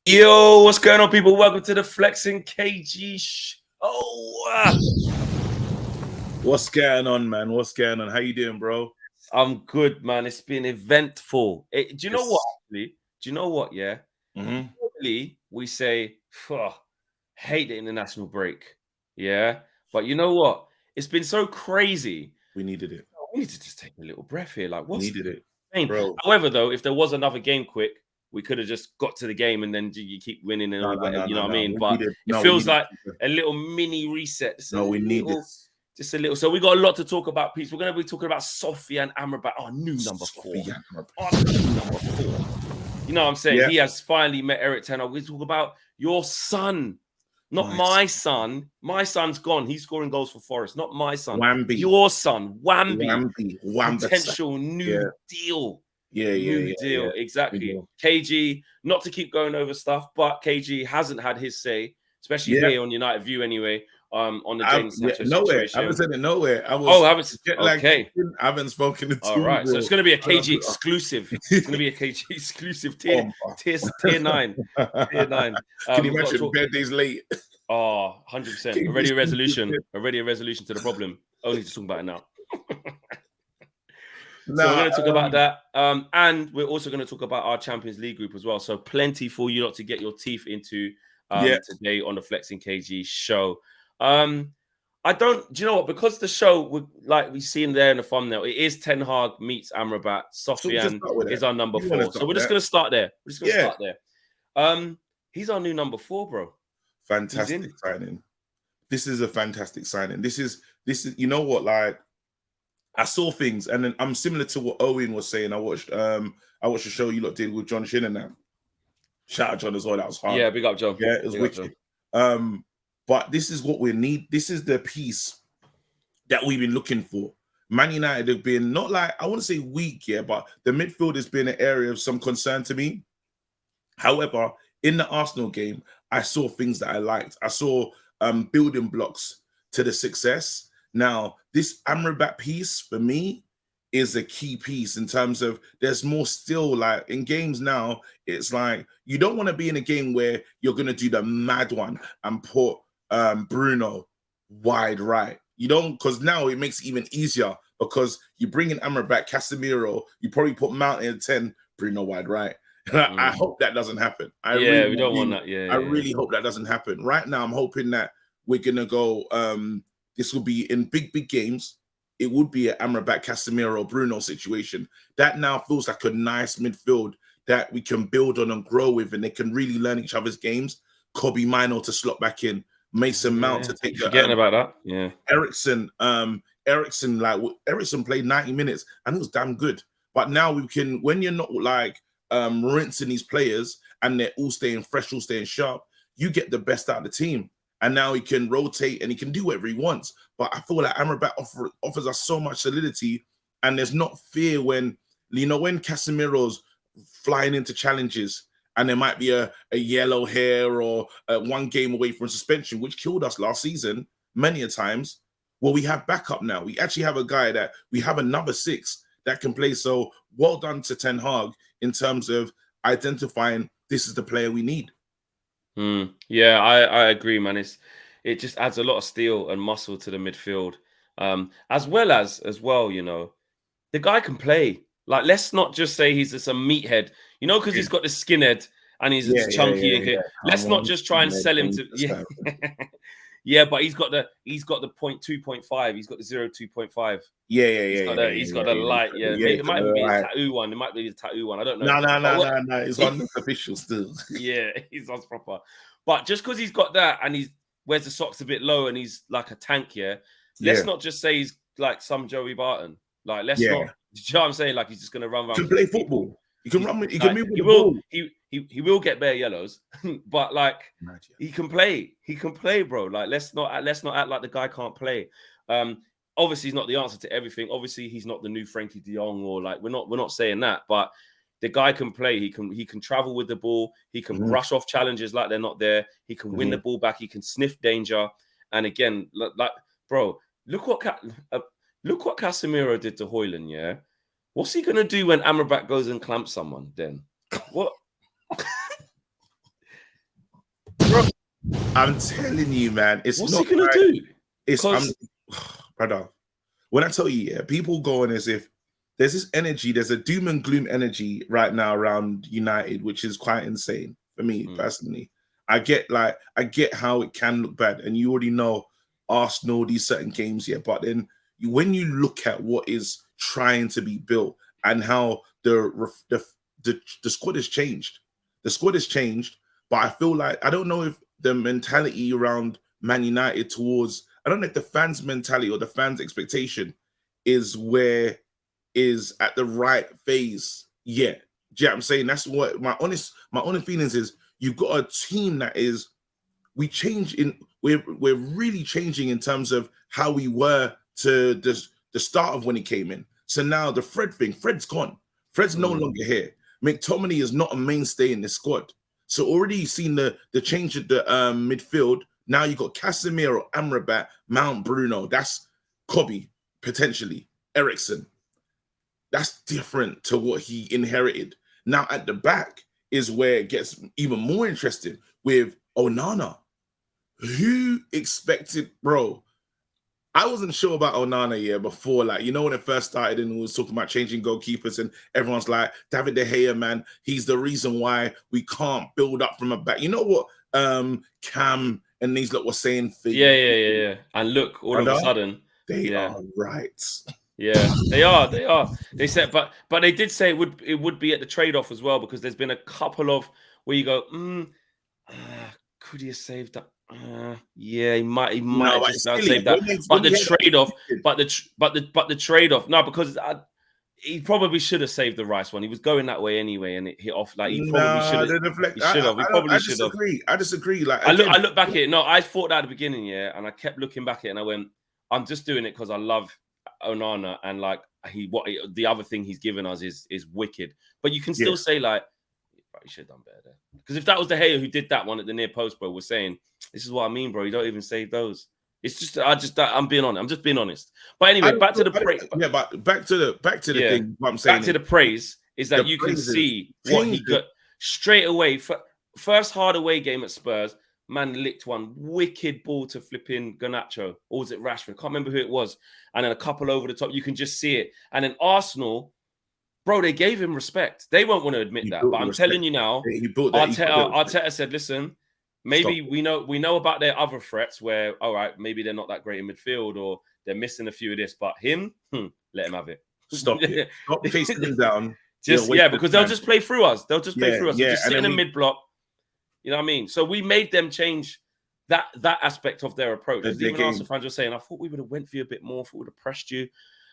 Yo, what's going on, people? Welcome to the Flexing KG show. What's going on, man? What's going on? How you doing, bro? I'm good, man. It's been eventful. Do you know what, actually? Do you know what, yeah? Normally, we say, hate the international break, yeah? But you know what? It's been so crazy. We needed it. We need to just take a little breath here. Like, We what's needed it, the bro. However, though, if there was another game quick, we could have just got to the game and then you keep winning and you know what I mean? But it feels like a little mini reset. We need this. Just a little. So we got a lot to talk about, Pete. We're going to be talking about Sophia and Amrabat, our new number 4. Our new number 4. You know what I'm saying? Yeah. He has finally met Eric Ten Hag. We talk about your son, not my son. My son's gone. He's scoring goals for Forest, not my son. Wamby. Your son, Wamby. Wamby. Potential new deal. New deal. Exactly. KG, not to keep going over stuff, but KG hasn't had his say, especially here on United View anyway. On the James Sancho nowhere. situation. I haven't said it nowhere. I haven't spoken to all right, so it's going to be a KG exclusive. It's going to be a KG exclusive tier 9. Tier 9. Can you imagine? Bare days late. Oh, 100%. Already a resolution to the problem. Only to talk about it now. So we're going to talk about that. And we're also going to talk about our Champions League group as well. So plenty for you lot to get your teeth into today on the Flexing KG show. Do you know what? Because the show, like we see in there in the thumbnail, it is Ten Hag meets Amrabat. Sofian is our number 4. So we're just going to start there. He's our new number 4, bro. Fantastic signing. This is a fantastic signing. This is, you know what, like, I saw things, and then I'm similar to what Owen was saying. I watched the show you lot did with John Shin and that. Shout out John as well. That was hard. Yeah, big up John. Yeah, it was wicked. But this is what we need. This is the piece that we've been looking for. Man United have been not like, I wouldn't say weak, but the midfield has been an area of some concern to me. However, in the Arsenal game, I saw things that I liked. I saw building blocks to the success. Now, this Amrabat piece for me is a key piece in terms of there's more still, like in games now, it's like you don't want to be in a game where you're going to do the mad one and put Bruno wide right. You don't, because now it makes it even easier because you bring in Amrabat, Casemiro, you probably put Mount in 10, Bruno wide right. I hope that doesn't happen. We don't want that. I really hope that doesn't happen. Right now, I'm hoping that we're going to go, this will be in big games. It would be an Amrabat, Casemiro, Bruno situation. That now feels like a nice midfield that we can build on and grow with, and they can really learn each other's games. Kobe Mino to slot back in, Mason Mount to take forgetting about that. Yeah, Ericsson played 90 minutes and it was damn good. But now we can, when you're not like rinsing these players and they're all staying fresh, all staying sharp, you get the best out of the team. And now he can rotate and he can do whatever he wants. But I feel like Amrabat offers us so much solidity, and there's not fear when Casemiro's flying into challenges and there might be a yellow hair or one game away from suspension, which killed us last season many a times. Well, we have backup now. We actually have a guy that we have another 6 that can play. So well done to Ten Hag in terms of identifying this is the player we need. Yeah, I agree, man. It just adds a lot of steel and muscle to the midfield, as well. You know, the guy can play. Like, let's not just say he's just a meathead. You know, because he's got the skinhead and he's chunky. And let's not just try and sell him to. Yeah, but he's got the 0.2.5. He's got the 0.2.5. He's got a light. It might be a tattoo one. It might be a tattoo one. I don't know. No. It's unofficial still. Yeah, he's on proper. But just because he's got that and he wears the socks a bit low and he's like a tank, let's not just say he's like some Joey Barton. Like, let's not. Do you know what I'm saying? Like, he's just gonna run around. To play football. He can run. He can move with the ball. He will get bare yellows, but like he can play. He can play, bro. Like, let's not act like the guy can't play. Obviously, he's not the answer to everything. Obviously, he's not the new Frankie De Jong, or like we're not saying that. But the guy can play. He can travel with the ball. He can brush off challenges like they're not there. He can win the ball back. He can sniff danger. And again, like bro, look what Casemiro did to Højlund. Yeah, what's he gonna do when Amrabat goes and clamps someone? Then what? I'm telling you, man, it's What's not he gonna like do? it's. I'm, Because brother. When I tell you, yeah, people going as if there's this energy, there's a doom and gloom energy right now around United, which is quite insane for me personally. I get how it can look bad, and you already know Arsenal, these certain games, yeah. But then when you look at what is trying to be built and how the squad has changed, the squad has changed. But I feel like I don't know if the mentality around Man United towards I don't know if the fans' mentality or the fans' expectation is at the right phase yet. Do you know what I'm saying? That's what my honest feelings is. You've got a team that is we're really changing in terms of how we were to the start of when he came in. So now the Fred's gone. Fred's no longer here. McTominay is not a mainstay in the squad. So already you've seen the change at the midfield. Now you got Casemiro, Amrabat, Mount Bruno. That's Kobe, potentially. Ericsson. That's different to what he inherited. Now at the back is where it gets even more interesting with Onana. Who expected, bro? I wasn't sure about Onana before, like, you know, when it first started and we was talking about changing goalkeepers and everyone's like, David De Gea, man, he's the reason why we can't build up from a back. You know what Cam and these lot were saying for yeah. And look, all of a sudden, they are right. Yeah, they are. They said, but they did say it would be at the trade-off as well, because there's been a couple of where you go, could he have saved that? Yeah, he might have just saved that. But the trade-off, but the trade-off, no, because he probably should have saved the Rice one. He was going that way anyway, and it hit off. Like he probably should have. He should have. He probably should have. I disagree. Like I look back at it. No, I thought that at the beginning, yeah, and I kept looking back at it, and I went, I'm just doing it because I love Onana, and like the other thing he's given us is wicked. But you can still say like, you should have done better there. Because if that was De Gea who did that one at the near post, bro, was saying, this is what I mean, bro. You don't even save those. It's just I'm being honest. I'm just being honest. But anyway, back to the praise. Yeah, but back to the thing. What I'm saying back to the praise is that you can see what he got straight away. First hard away game at Spurs, man licked one wicked ball to flipping Garnacho, or was it Rashford? Can't remember who it was. And then a couple over the top. You can just see it. And then Arsenal, bro, they gave him respect. They won't want to admit that, but I'm telling you now, Arteta said, listen, maybe we know about their other threats where, all right, maybe they're not that great in midfield or they're missing a few of this, but him, let him have it. Stop it. Stop chasing him down. Because they'll just play through us. They'll just play through us. Just sit in the mid block. You know what I mean? So we made them change that aspect of their approach. Even Arsenal fans were saying, I thought we would have went for you a bit more, thought we would have pressed you.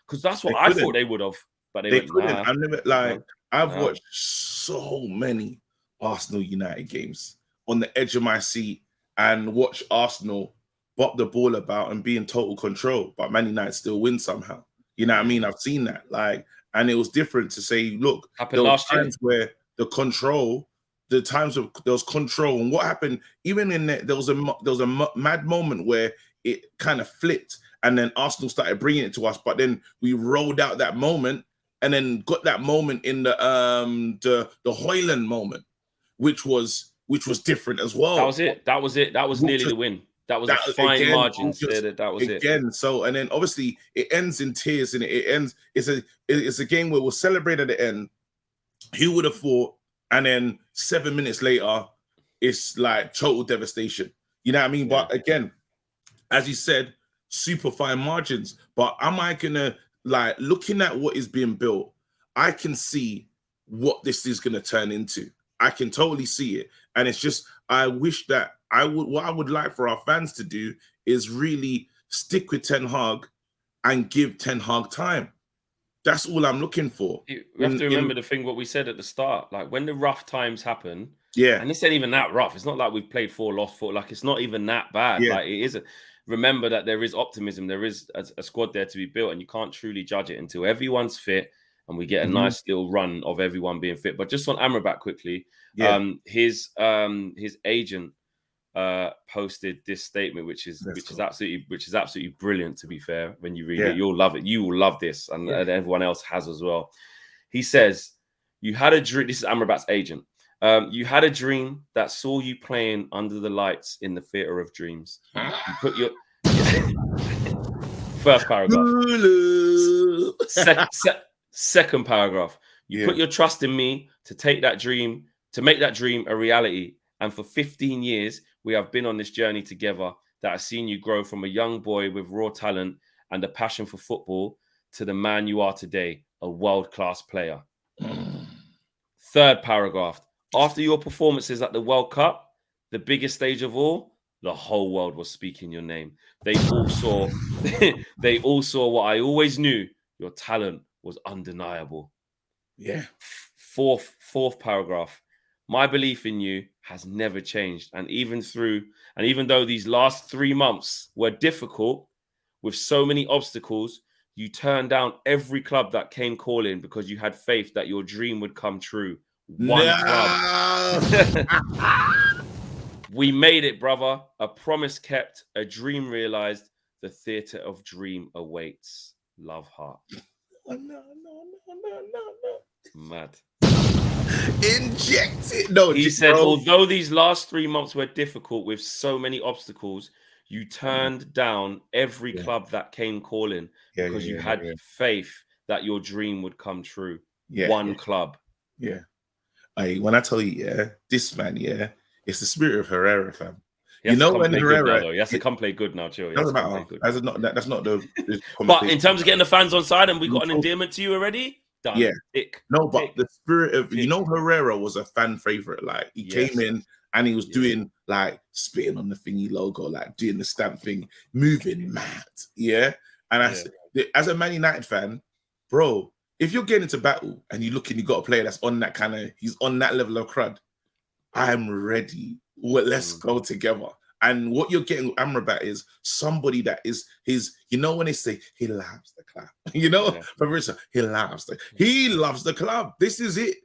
Because that's what I thought they would have. But they couldn't. Nah. I've watched so many Arsenal United games on the edge of my seat and watch Arsenal bop the ball about and be in total control, but Man United still win somehow. You know what I mean? I've seen that. And it was different to say, look, happened last year where there was control, and what happened, even in there was a mad moment where it kind of flipped, and then Arsenal started bringing it to us, but then we rolled out that moment. And then got that moment in the Højlund moment, which was different as well. That was it. That was nearly the win. That was a fine margin. That was it again. So and then obviously it ends in tears, and it ends. It's a game where we'll celebrate at the end. Who would have thought? And then 7 minutes later, it's like total devastation. You know what I mean? Yeah. But again, as you said, super fine margins. But am I gonna? Like, looking at what is being built, I can see what this is going to turn into. I can totally see it. And it's just, I wish that what I would like for our fans to do is really stick with Ten Hag and give Ten Hag time. That's all I'm looking for. You have to remember the thing, what we said at the start, like when the rough times happen, yeah, and this ain't even that rough. It's not like we've played 4, lost 4. Like, it's not even that bad. Yeah. Like, it isn't. Remember that there is optimism. There is a squad there to be built, and you can't truly judge it until everyone's fit and we get a nice little run of everyone being fit. But just on Amrabat quickly, his agent posted this statement, which is absolutely brilliant. To be fair, when you read it, you'll love it. You will love this, and everyone else has as well. He says, "You had a dream." This is Amrabat's agent. You had a dream that saw you playing under the lights in the theater of dreams. You put your first paragraph. Second paragraph. You put your trust in me to make that dream a reality. And for 15 years, we have been on this journey together that has seen you grow from a young boy with raw talent and a passion for football to the man you are today, a world-class player. Third paragraph. After your performances at the World Cup, the biggest stage of all, the whole world was speaking your name. They all saw what I always knew. Your talent was undeniable. Yeah. Fourth paragraph. My belief in you has never changed. And even though these last 3 months were difficult with so many obstacles, you turned down every club that came calling because you had faith that your dream would come true. One club. We made it, brother. A promise kept, a dream realized. The theater of dream awaits. Love, Heart. No. Mad. Inject it. No, he said, although these last 3 months were difficult with so many obstacles, you turned down every club that came calling because you had faith that your dream would come true. One club. Yeah. When I tell you, this man, it's the spirit of Herrera, fam. You know when Herrera, he has to come play good now, chill. Doesn't matter. That's not the. But in terms of getting the fans on side, and we got an endearment to you already. Done. Yeah. But the spirit of Herrera was a fan favorite. Like he came in and he was doing like spitting on the thingy logo, like doing the stamp thing, moving mad. Yeah. And as a Man United fan, bro, if you're getting into battle and you're looking, you got a player that's on that he's on that level of crud. I'm ready. Well, let's go together. And what you're getting with Amrabat is somebody that is when they say he loves the club, he loves the club. This is it.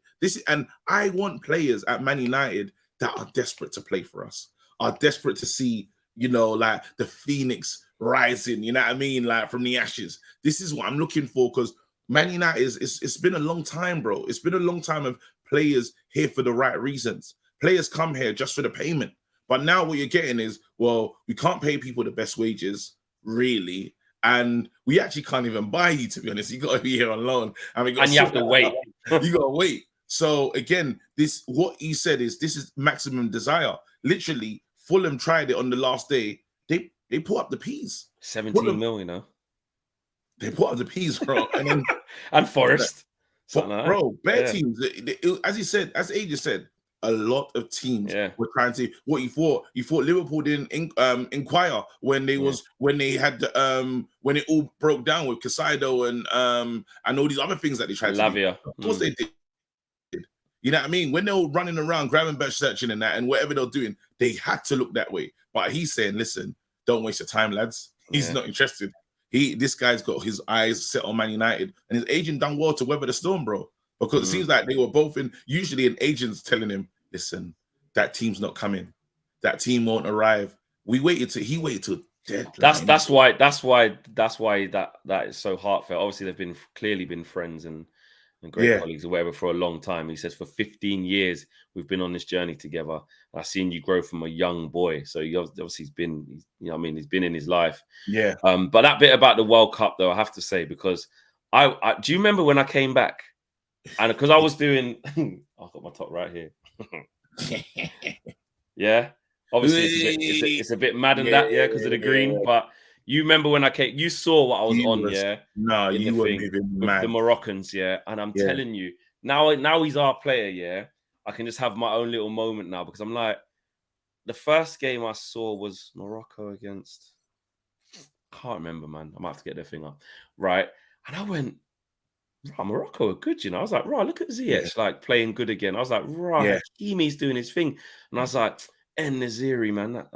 And I want players at Man United that are desperate to play for us, are desperate to see, like the Phoenix rising, you know what I mean? Like from the ashes. This is what I'm looking for, because Man United it's been a long time, bro. It's been a long time of players here for the right reasons. Players come here just for the payment. But now what you're getting is, well, we can't pay people the best wages, really. And we actually can't even buy you, to be honest. You got to be here on loan. And you have to wait. You got to wait. So again, what he said is this is maximum desire. Literally, Fulham tried it on the last day. They put up the peas. 17 mil, you know. They put up the peas, bro. And then and Forest. Bro, bare teams. As AJ said, a lot of teams were trying to what you thought Liverpool didn't inquire when they had when it all broke down with Casado and all these other things that they tried to do. Of course they did. You know what I mean? When they were running around grabbing bench searching and that and whatever they're doing, they had to look that way. But he's saying, listen, don't waste your time, lads. He's not interested. This guy's got his eyes set on Man United, and his agent done well to weather the storm, bro. Because it seems like they were both usually an agent's telling him, listen, that team's not coming. That team won't arrive. He waited till deadline. That's why that is so heartfelt. Obviously, they've clearly been friends and great colleagues or whatever for a long time. He says for 15 years we've been on this journey together. I've seen you grow from a young boy. So he's been in his life. Yeah. But that bit about the World Cup, though, I have to say, because I do you remember when I came back? And because I was doing, I've got my top right here. Yeah, obviously it's a bit mad in that, because of the green. But you remember when I came, you saw what I was on, No, you were moving mad. The Moroccans, and I'm telling you, now he's our player, I can just have my own little moment now, because I'm like, the first game I saw was Morocco against, can't remember, man. I might have to get their thing up, right? And I went, Morocco are good, I was like, look at Ziyech, like playing good again. I was like, Hakimi's doing his thing. And I was like, En-Nesyri, man.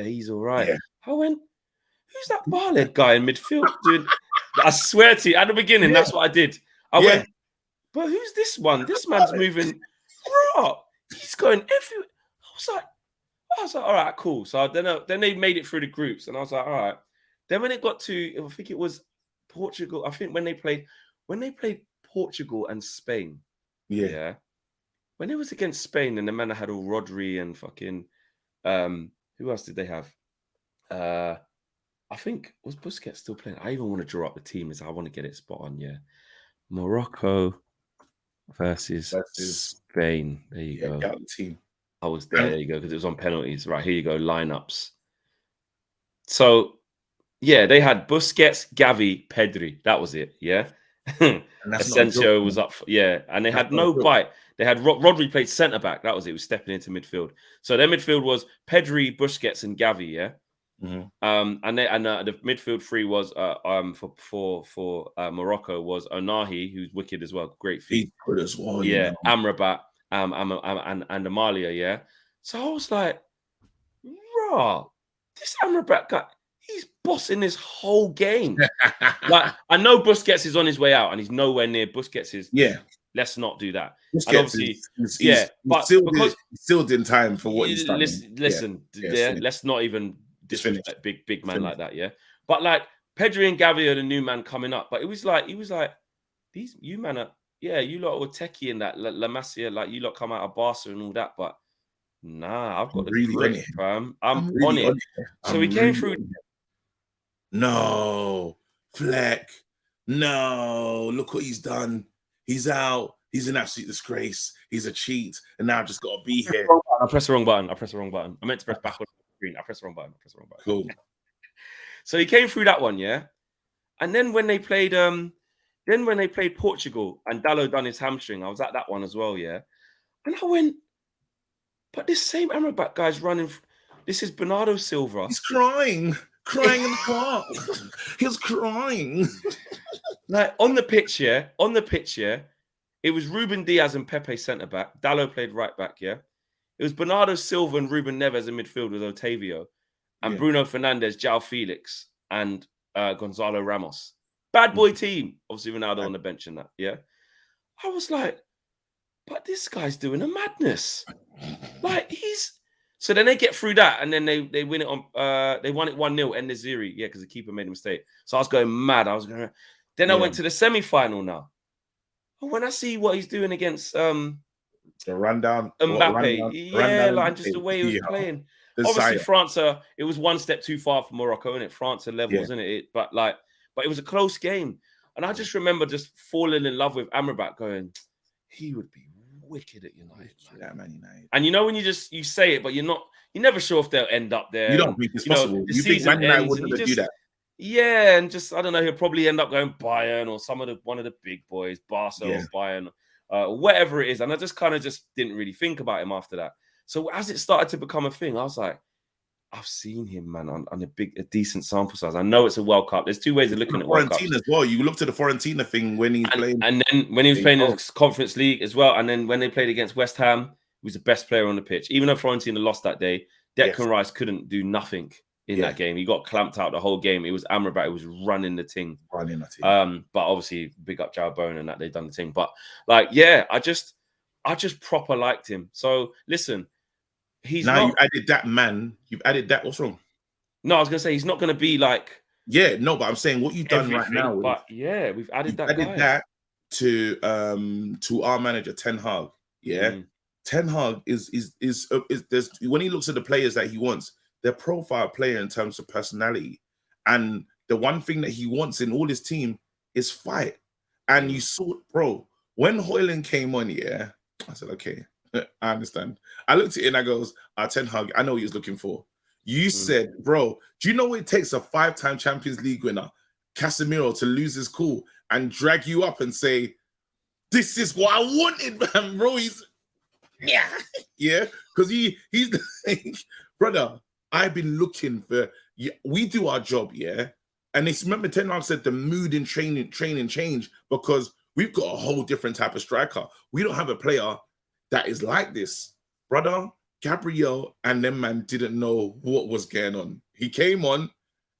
He's all right. I went, who's that Barled guy in midfield doing? I swear to you, at the beginning, that's what I did. I went, but who's this one? This man's moving. He's going everywhere. I was like, all right, cool. So then they made it through the groups, and I was like, all right. Then when it got to, I think it was Portugal. I think when they played Portugal and Spain, when it was against Spain and the man had all Rodri and fucking who else did they have? I think was Busquets still playing? I even want to draw up the team as I want to get it spot on. Yeah, Morocco versus Spain. There you go. Get out the team. I was there. There you go, because it was on penalties. Right, here you go. Lineups. So yeah, they had Busquets, Gavi, Pedri. That was it. Yeah. Asensio was up. Yeah, and they had no bite. They had Rodri played centre back. That was it. He was stepping into midfield. So their midfield was Pedri, Busquets, and Gavi. Yeah. And the midfield three was for Morocco was Onahi, who's wicked as well, great feet. He's good as well. Yeah, Amrabat, and Amalia. Yeah. So I was like, raw, this Amrabat guy, he's bossing this whole game. Like, I know Busquets is on his way out, and he's nowhere near Busquets is. Yeah. Let's not do that. Busquets and obviously, but because still in time for what he's done. Listen, let's not even disrespect big man like that, yeah. But like Pedri and Gavi are the new man coming up. But he was like, these you man are, yeah, you lot were techie in that La Masia, like you lot come out of Barca and all that. But nah, I've got the really grip, fam. I'm really on it. So he came through. No, Fleck. No, look what he's done. He's out. He's an absolute disgrace. He's a cheat. And now I've just got to be here. I pressed the wrong button. I meant to press back on the screen. I pressed the wrong button. Cool. So he came through that one, yeah. And then when they played Portugal and Dalot done his hamstring, I was at that one as well, yeah. And I went, but this same Amrabat guy's running. This is Bernardo Silva. He's crying in the car. He's crying. Like on the pitch, yeah. It was Ruben Diaz and Pepe centre back. Dalot played right back, yeah. It was Bernardo Silva and Ruben Neves in midfield with Otavio, and Bruno Fernandes, João Felix, and Gonzalo Ramos. Bad boy team. Obviously, Ronaldo on the bench and that, yeah. I was like, but this guy's doing a madness. Like so then they get through that, and then they win it on they won it 1-0, En-Nesyri, yeah, because the keeper made a mistake. So I was going mad. Then I went to the semi-final now. And when I see what he's doing against the rundown Mbappe, like just the way he was playing. Obviously, France it was one step too far for Morocco, innit? France are levels, innit? But it was a close game. And I just remember just falling in love with Amrabat, going, he would be wicked at United. Yeah, man, United. And you know when you say it, but you're never sure if they'll end up there. You don't think it's possible. You think Man United wouldn't do that? Yeah, and just I don't know, he'll probably end up going Bayern or one of the big boys, Barca or Bayern, whatever it is. And I just kind of didn't really think about him after that. So as it started to become a thing, I was like, I've seen him, man, on a decent sample size. I know it's a World Cup. There's two ways of looking at World Cup. as well. You looked at the Fiorentina thing when he's playing, and then when he was playing in the Conference League as well, and then when they played against West Ham, he was the best player on the pitch. Even though Fiorentina lost that day, Declan Rice couldn't do nothing in that game. He got clamped out the whole game. It was Amrabat who was running the thing. But obviously, big up João Bone and that they've done the thing. But like, yeah, I just proper liked him. So listen. You've added that, man. You've added that. What's wrong? No, I was gonna say he's not gonna be like. Yeah, no, but I'm saying what you've done right now. But yeah, we've added that. That to our manager Ten Hag. Yeah, Ten Hag is there's when he looks at the players that he wants, they're profile player in terms of personality, and the one thing that he wants in all his team is fight. And you saw, bro, when Højlund came on, I said, okay. I understand. I looked at it and I goes, Ten Hag, I know what he was looking for. You said, bro, do you know what it takes a 5-time Champions League winner, Casemiro, to lose his cool and drag you up and say, this is what I wanted, man, bro. He's because he's like, brother, I've been looking for, we do our job, and it's, remember Ten Hag said the mood in training change because we've got a whole different type of striker. We don't have a player that is like this, brother. Gabriel and them man didn't know what was going on. He came on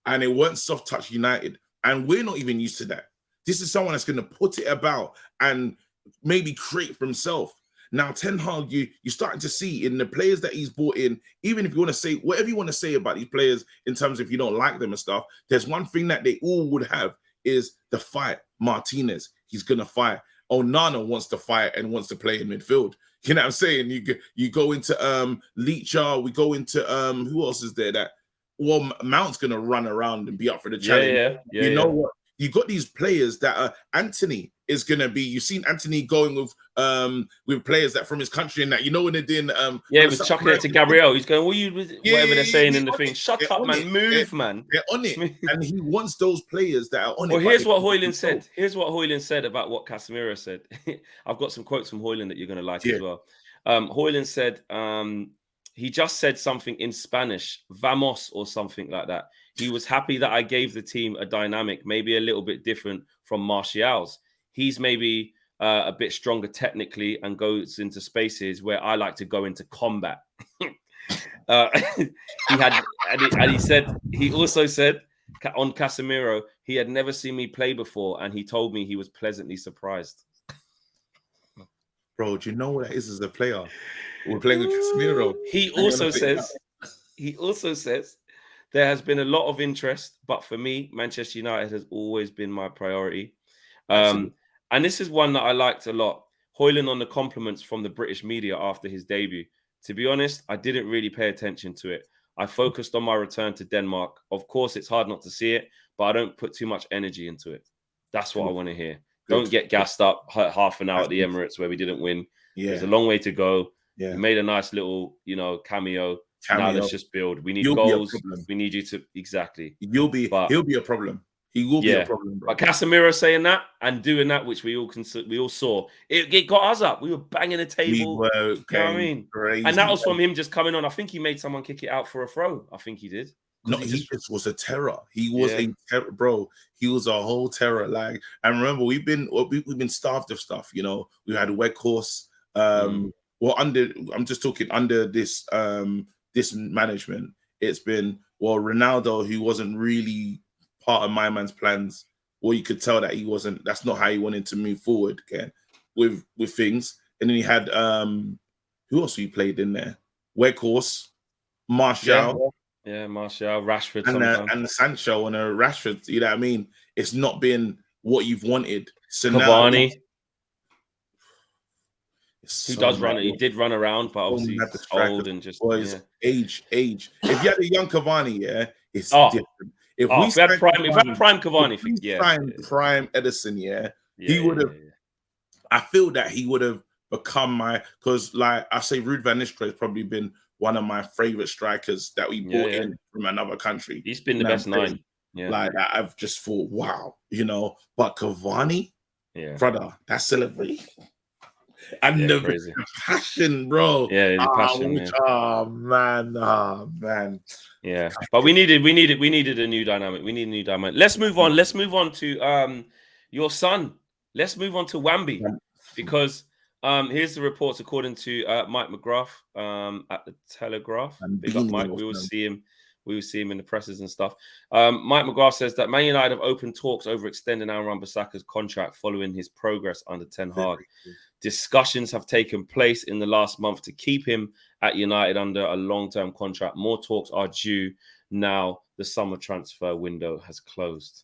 and it weren't soft touch United. And we're not even used to that. This is someone that's going to put it about and maybe create for himself. Now, Ten Hag, you're starting to see in the players that he's brought in, even if you want to say whatever you want to say about these players in terms of if you don't like them and stuff, there's one thing that they all would have is the fight. Martinez, he's going to fight. Onana wants to fight and wants to play in midfield. You know what I'm saying? You go into Leacher, we go into who else is there that Mount's gonna run around and be up for the challenge. You know what? You got these players that are Anthony is gonna be. You've seen Anthony going with players that from his country and that, you know, when they're doing he was chucking it to Gabriel. He's going, whatever they're saying in the thing. Shut up, man. Move, man. They're on it. And he wants those players that are on it. Well, here's what Hoyland said. Here's what Hoyland said about what Casemiro said. I've got some quotes from Hoyland that you're gonna like as well. Hoyland said, he just said something in Spanish, vamos or something like that. He was happy that I gave the team a dynamic, maybe a little bit different from Martial's. He's maybe a bit stronger technically and goes into spaces where I like to go into combat. He also said on Casemiro, he had never seen me play before, and he told me he was pleasantly surprised. Bro, do you know what that is as a player? We're playing with Casemiro. He also says there has been a lot of interest, but for me, Manchester United has always been my priority. And this is one that I liked a lot. Hoyland on the compliments from the British media after his debut. To be honest, I didn't really pay attention to it. I focused on my return to Denmark. Of course, it's hard not to see it, but I don't put too much energy into it. That's what I want to hear. Don't get gassed up half an hour at the Emirates where we didn't win. There's a long way to go. We made a nice little, cameo. Now let's just build. We need goals. We need you to he'll be a problem. He will be a problem, bro. But Casemiro saying that and doing that, which we all saw, it got us up. We were banging the table. We were, you know what I mean? Crazy, and that was from him just coming on. I think he made someone kick it out for a throw. I think he did. No, he just was a terror. He was a terror, bro. He was a whole terror. Like, and remember, we've been starved of stuff. You know, we had a Weghorst. I'm just talking under this this management. It's been Ronaldo, who wasn't really part of my man's plans, or you could tell that he wasn't. That's not how he wanted to move forward again with things. And then he had who else he played in there? Weghorst, Martial. Yeah, Martial, Rashford, and Sancho and Rashford. You know what I mean? It's not been what you've wanted. So Cavani, who does run it? He did run around, but obviously he's old and just age. If you had a young Cavani, it's different. If we had prime Cavani, prime Edison, he would have. I feel that he would have become because like I say, Ruud van Nistelrooy has probably been one of my favorite strikers that we brought in from another country. He's been the best 9. Like I've just thought, wow, But Cavani, brother, that celebration and the passion, bro. Yeah, the passion. Oh man. Yeah, but we needed a new dynamic. We need a new dynamic. Let's move on. Let's move on to your son. Let's move on to Wambi, because here's the reports according to Mike McGrath at the Telegraph. Big up Mike. We will see him. We will see him in the presses and stuff. Mike McGrath says that Man United have opened talks over extending Aaron Wan-Bissaka's contract following his progress under Ten Hag. Discussions have taken place in the last month to keep him at United under a long-term contract. More talks are due now. The summer transfer window has closed.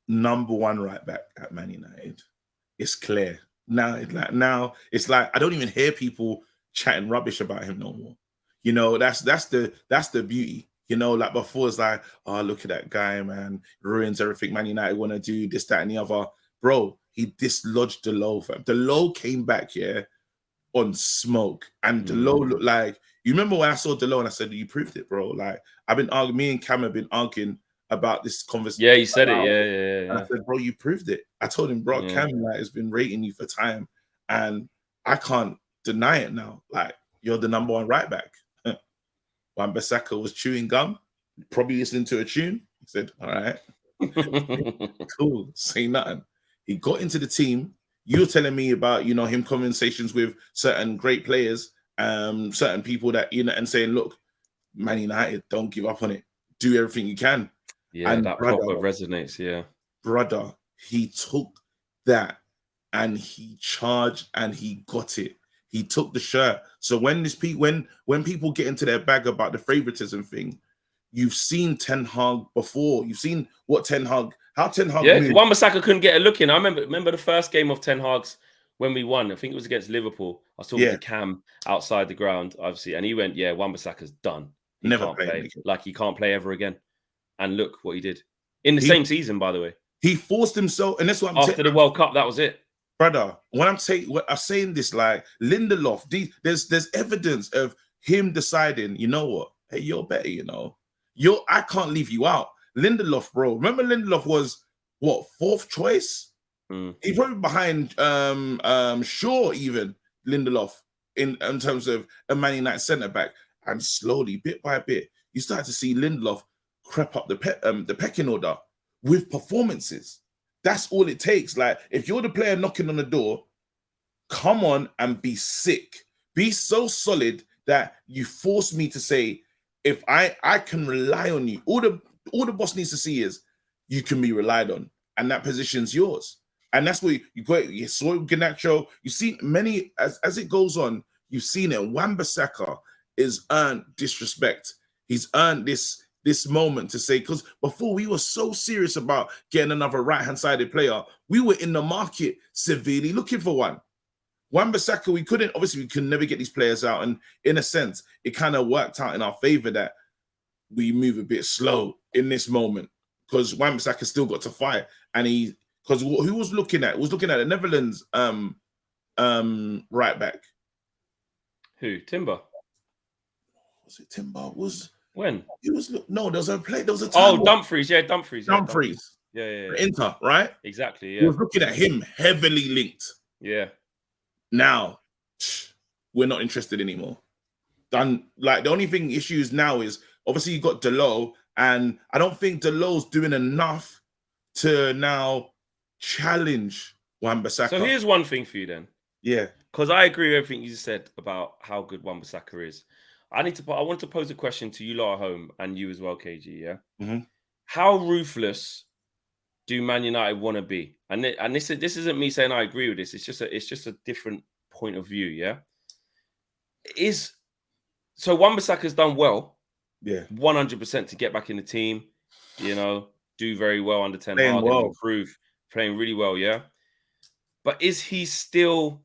Number 1 right back at Man United. It's clear. Now it's like I don't even hear people chatting rubbish about him no more. You know, that's the beauty. You know, like before it's like, oh, look at that guy, man. Ruins everything Man United want to do, this, that, and the other. Bro, he dislodged the low, fam. The low came back here on smoke. And the low looked like, you remember when I saw the low and I said, you proved it, bro. Like, I've been arguing, me and Cam have been arguing about this conversation. Yeah, you said it. Yeah. And I said, bro, you proved it. I told him, bro, Cam has been rating you for time. And I can't deny it now. Like, you're the number 1 right back. Wan-Bissaka was chewing gum, probably listening to a tune. He said, all right, cool, say nothing. He got into the team. You're telling me about, him conversations with certain great players, certain people that, and saying, look, Man United, don't give up on it. Do everything you can. Yeah, and that proper resonates, Brother, he took that and he charged and he got it. He took the shirt. So when people get into their bag about the favoritism thing, you've seen Ten Hag before. You've seen how Ten Hag moved. Wan-Bissaka couldn't get a look in. I remember the first game of Ten Hag's when we won. I think it was against Liverpool. I was talking to Cam outside the ground, obviously, and he went, "Yeah, Wan-Bissaka's done. He Never can't play play. again. Like he can't play ever again." And look what he did in the same season, by the way. He forced himself, and that's what I'm After the World Cup, that was it. Brother, when I'm saying this, like Lindelof, there's evidence of him deciding, you know what? Hey, you're better, you know. I can't leave you out. Lindelof, bro. Remember Lindelof was what, 4th choice? He's probably behind Shaw, even Lindelof, in terms of a Man United centre back. And slowly, bit by bit, you start to see Lindelof creep up the pecking order with performances. That's all it takes. Like, if you're the player knocking on the door, come on and be sick. Be so solid that you force me to say, if I can rely on you. All the boss needs to see is you can be relied on, and that position's yours. And that's what you got. You saw it with Garnacho. You've seen many, as it goes on, you've seen it. Wan-Bissaka is earned disrespect. He's earned this moment to say, because before we were so serious about getting another right-hand sided player, we were in the market severely looking for one. Wan-Bissaka, we could never get these players out, and in a sense, it kind of worked out in our favor that we move a bit slow in this moment, because Wan-Bissaka still got to fight, and because who was looking at? Was looking at the Netherlands right back. Who? Timber. Was it Timber? Was when? He was no. There was a play. There was a time. Oh, Dumfries. Yeah, Dumfries. Dumfries. Yeah. Inter, right? Exactly. Yeah. He was looking at him heavily linked. Yeah. Now we're not interested anymore. Done. Like, the only issues now is obviously you got Delot, and I don't think Delot's doing enough to now challenge Wan-Bissaka. So here's one thing for you then. Yeah. Because I agree with everything you said about how good Wan-Bissaka is. I want to pose a question to you lot at home, and you as well, KG. Yeah. Mm-hmm. How ruthless do Man United want to be? And this isn't me saying I agree with this. It's just a different point of view. Yeah. So Wan-Bissaka's done well. Yeah. 100% to get back in the team. You know, do very well under 10 Hag, improve, playing really well. Yeah. But is he still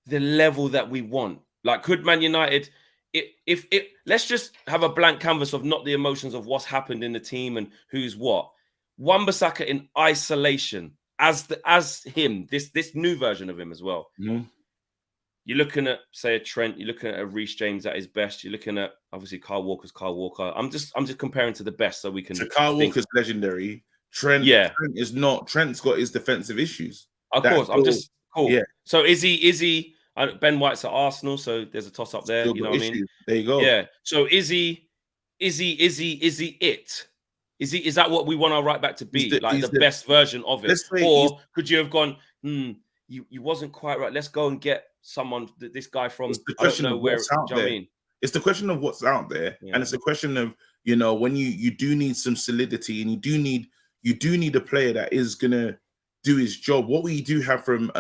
the level that we want? Like, could Man United, if let's just have a blank canvas of not the emotions of what's happened in the team and who's what. Wan-Bissaka in isolation as him, this new version of him as well. Mm-hmm. You're looking at, say, a Trent. You're looking at a Reece James at his best. You're looking at, obviously, Kyle Walker. I'm just comparing to the best so we can. So Kyle Walker's legendary. Trent is not. Trent's got his defensive issues. Of course, I'm just cool. Yeah. So is he? Ben White's at Arsenal, so there's a toss up there. Still, you know what I mean? There you go. Yeah. So is he it? Is that what we want our right back to be? The best version of it? Or could you have gone, you wasn't quite right. Let's go and get someone, this guy from, I don't know where, I mean? It's the question of what's out there. Yeah. And it's a question of, when you do need some solidity, and you do need a player that is gonna do his job. What we do have from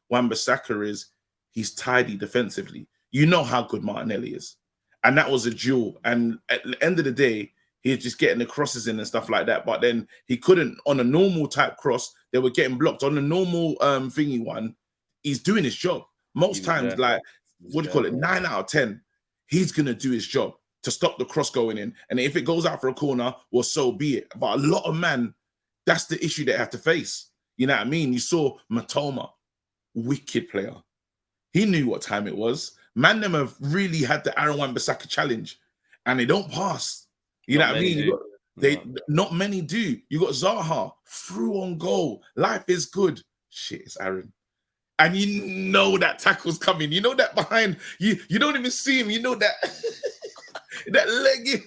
Wan-Bissaka is he's tidy defensively. You know how good Martinelli is. And that was a duel. And at the end of the day, he's just getting the crosses in and stuff like that. But then he couldn't, on a normal type cross, they were getting blocked. On the normal thingy one, he's doing his job. Most times, there. 9 out of 10, he's going to do his job to stop the cross going in. And if it goes out for a corner, well, so be it. But a lot of that's the issue they have to face. You know what I mean? You saw Matoma, wicked player. He knew what time it was. Man, them have really had the Aaron Wan-Bissaka challenge, and they don't pass. You know what I mean? Not many do. You got Zaha through on goal. Life is good. Shit, it's Aaron. And you know that tackle's coming. You know that behind you. You don't even see him. You know that that leg in.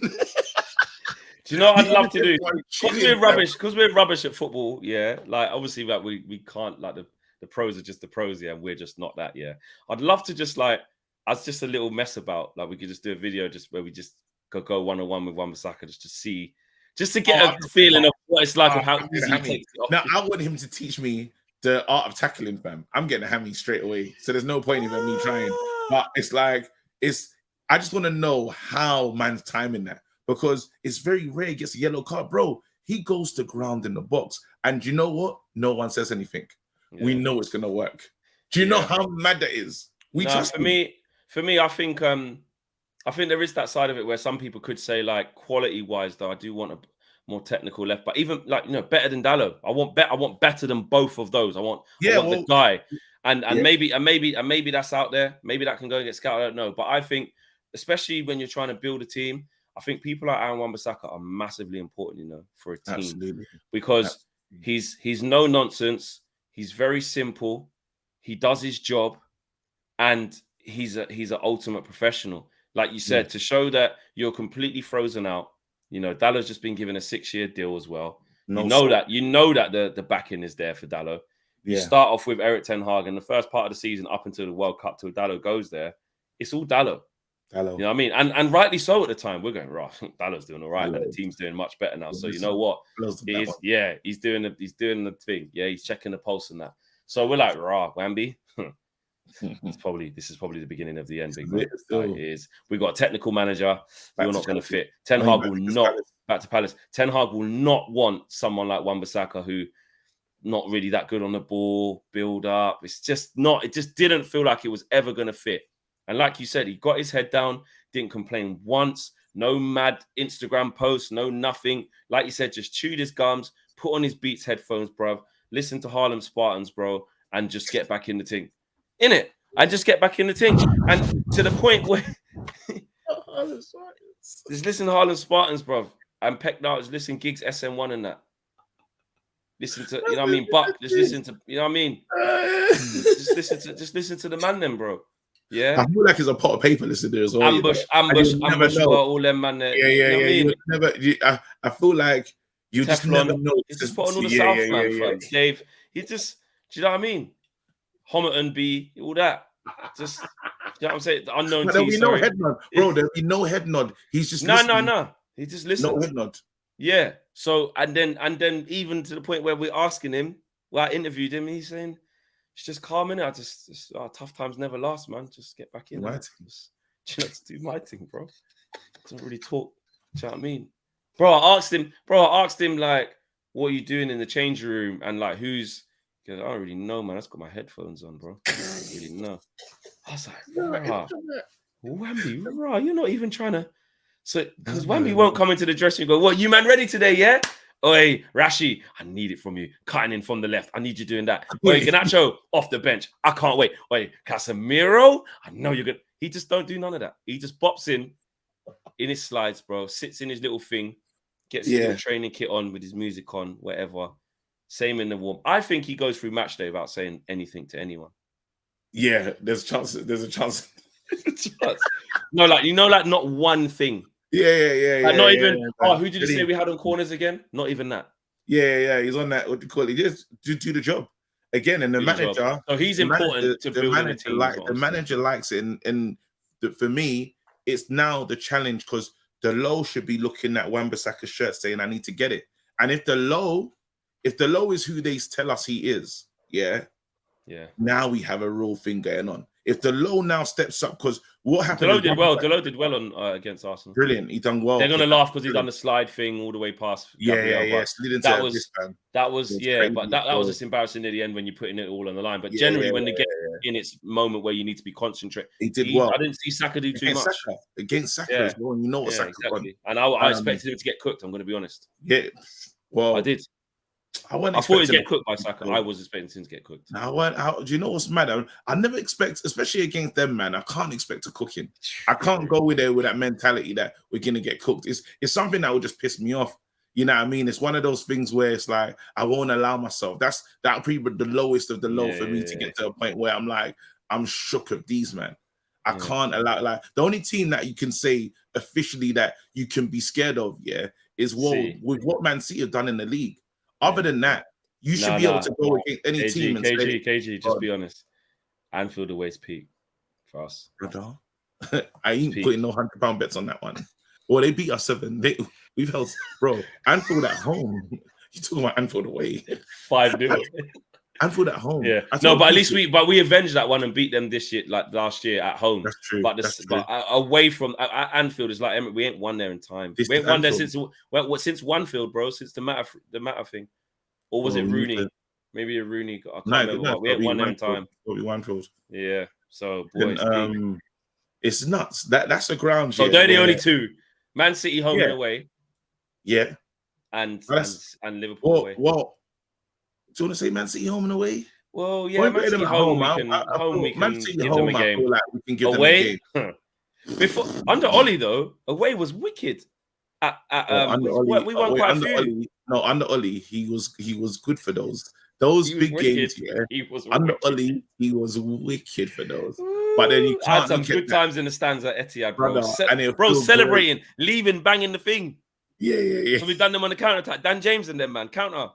Do you know what I'd love to do? Because we're rubbish at football. Yeah, like obviously that we can't, like the pros are just the pros. Yeah, we're just not that. Yeah, I'd love to just as just a little mess about, like we could just do a video just where we just go one-on-one with Wan-Bissaka just to get a feeling of what it's like, of how easy he takes it off. Now I want him to teach me the art of tackling, fam. I'm getting a hammy straight away, so there's no point even me trying. But I just want to know how man's timing that, because it's very rare he gets a yellow card, bro. He goes to ground in the box, and you know what? No one says anything. Yeah. We know it's gonna work. Do you know how mad that is? We No, trust him. for me, I think there is that side of it where some people could say, like, quality wise, though, I do want a more technical left, but even like, you know, better than Dallo. I want better than both of those. I Yeah, want the well, guy, and yeah, maybe that's out there. Maybe that can go and get scouted. I don't know, but I think, especially when you're trying to build a team, I think people like Aaron Wan-Bissaka are massively important, you know, for a team, absolutely. because Absolutely. he's no nonsense. He's very simple. He does his job, and he's an ultimate professional. Like you Yeah, said, to show that you're completely frozen out. You know, Dallo's just been given a 6-year deal as well. no soul. You know that the backing is there for Dallo. You Yeah, start off with Eric Ten Hag, and the first part of the season up until the World Cup, till Dallo goes there, it's all Dallo. You hello, know what I mean? And rightly so at the time. We're going, right, Dallo's doing all right. Like, the hello. team's doing much better now. So you know Listen, what? close on It that is, one. yeah, he's doing the thing. Yeah, he's checking the pulse and that. So we're like, rah, Wamby. This is probably the beginning of the end, big man. Like, it is. We've got a technical manager. Back You're to not going to Chelsea. fit. Ten I mean, Hag back will to not Palace. back to Palace. Ten Hag will not want someone like Wan-Bissaka, who not really that good on the ball, build up. It's just not. It just didn't feel like it was ever going to fit. And like you said, he got his head down, didn't complain once. No mad Instagram posts, no nothing. Like you said, just chewed his gums, put on his Beats headphones, bruv, listen to Harlem Spartans, bro, and just get back in the thing. In it. And just get back in the thing. And to the point where just listen to Harlem Spartans, bro. And Peck now is listen gigs SM1 and that. Listen to, you know what I mean? Buck, just listen to, you know what I mean? Just listen to the man then, bro. Yeah. I feel like it's a pot of paper listening there as well. Ambush, Know. all them man there. Yeah, You know what I mean? I feel like you just never Teflon. know. He just put on all the South man, fam. Dave. He just, do you know what I mean? Homerton B, all that. Just, you know what I'm saying? The unknown But there'll T, be no sorry. head nod, bro. There'll be no head nod. He's just No. listening. He just No listens. head nod. Yeah. So and then even to the point where we're asking him, well, I interviewed him, he's saying it's just calm in it. Tough times never last, man. Just get back in. Just do my thing, bro. Doesn't really talk. Do you know what I mean? Bro, I asked him, like, what are you doing in the change room? And like, who's, because I don't really know, man. I just got my headphones on, bro. I don't really know. I was like, Wamby, you're not even trying to. So, because Wamby won't come into the dressing room and go, what, you man ready today, yeah? Oi, Rashi, I need it from you. Cutting in from the left. I need you doing that. Oi, Garnacho, off the bench. I can't wait. Oi, Casemiro, I know you're good. He just don't do none of that. He just bops in his slides, bro. Sits in his little thing, gets his little training kit on with his music on, whatever. Same in the warm. I think he goes through match day without saying anything to anyone. Yeah, there's a chance. There's a chance. No, like, you know, like not one thing. Yeah. Like, not even, who did you say we had on corners again? Not even that. Yeah. He's on that. What do you call it? Just do the job again. And the manager. So he's important to building a team. The manager likes it, and for me, it's now the challenge, because the low should be looking at Wan-Bissaka's shirt saying, "I need to get it." And if the low is who they tell us he is, yeah. Now we have a real thing going on. If the low now steps up, because what happened? Delo did well on against Arsenal. Brilliant, he done well. They're gonna laugh because he done the slide thing all the way past. Gabriel, Yeah. That was but that was just embarrassing at the end when you're putting it all on the line. But generally, when they get in its moment where you need to be concentrate, he did well. I didn't see Saka do too much against Saka as well. You know what Saka exactly. And I expected him to get cooked. I'm going to be honest. Yeah, well, I did. I thought he'd get cooked by Saka. I was expecting him to get cooked. Do you know what's mad? I never expect, especially against them, man. I can't expect a cooking. I can't go with there with that mentality that we're gonna get cooked. It's something that will just piss me off. You know what I mean? It's one of those things where it's like I won't allow myself. That'll be the lowest of the low for me to get to a point where I'm like, I'm shook of these, man. I can't allow, like, the only team that you can say officially that you can be scared of, is with what Man City have done in the league. Other than that, you should be able to go against any team and say, KG, just be honest. Anfield away's peak for us. Brother, I ain't putting no £100 bets on that one. Well, they beat us 7. We've held, bro. Anfield at home. You talking about Anfield away? 5-0. Anfield at home. Yeah. No, but at least we avenged that one and beat them this year, like last year at home. That's true. But away from Anfield is like, we ain't won there in time. We ain't won there since Onefield, bro. Since the matter thing, or was it Rooney? Maybe a Rooney. I can't remember. We ain't won there in time. Probably Onefield. Yeah. So, boy, And it's peak. it's nuts. That's a ground. So Yeah, they're the where, only two: Man City home and yeah, away, yeah. and That's Liverpool well, away. well. Do you want to say Man City home and away? Well, yeah, Well, Man better City them at home. home. We I, can I, I feel Man City give them a home. I feel game. like we can give them a Away, game. before under Ollie though, away was wicked. Oh, under Ollie, We won wait, quite a under few. Ollie, no, under Ollie, he was good for those He was big games. wicked. Yeah, He was under wicked. Ollie, he was wicked for those. But then you Ooh, I had can't some look at good that, times in the stands at Etihad, bro. brother, and it'll Bro, feel great. celebrating, leaving, banging the thing. Yeah, yeah, yeah. So we've done them on the counter attack. Dan James and them, man. Counter.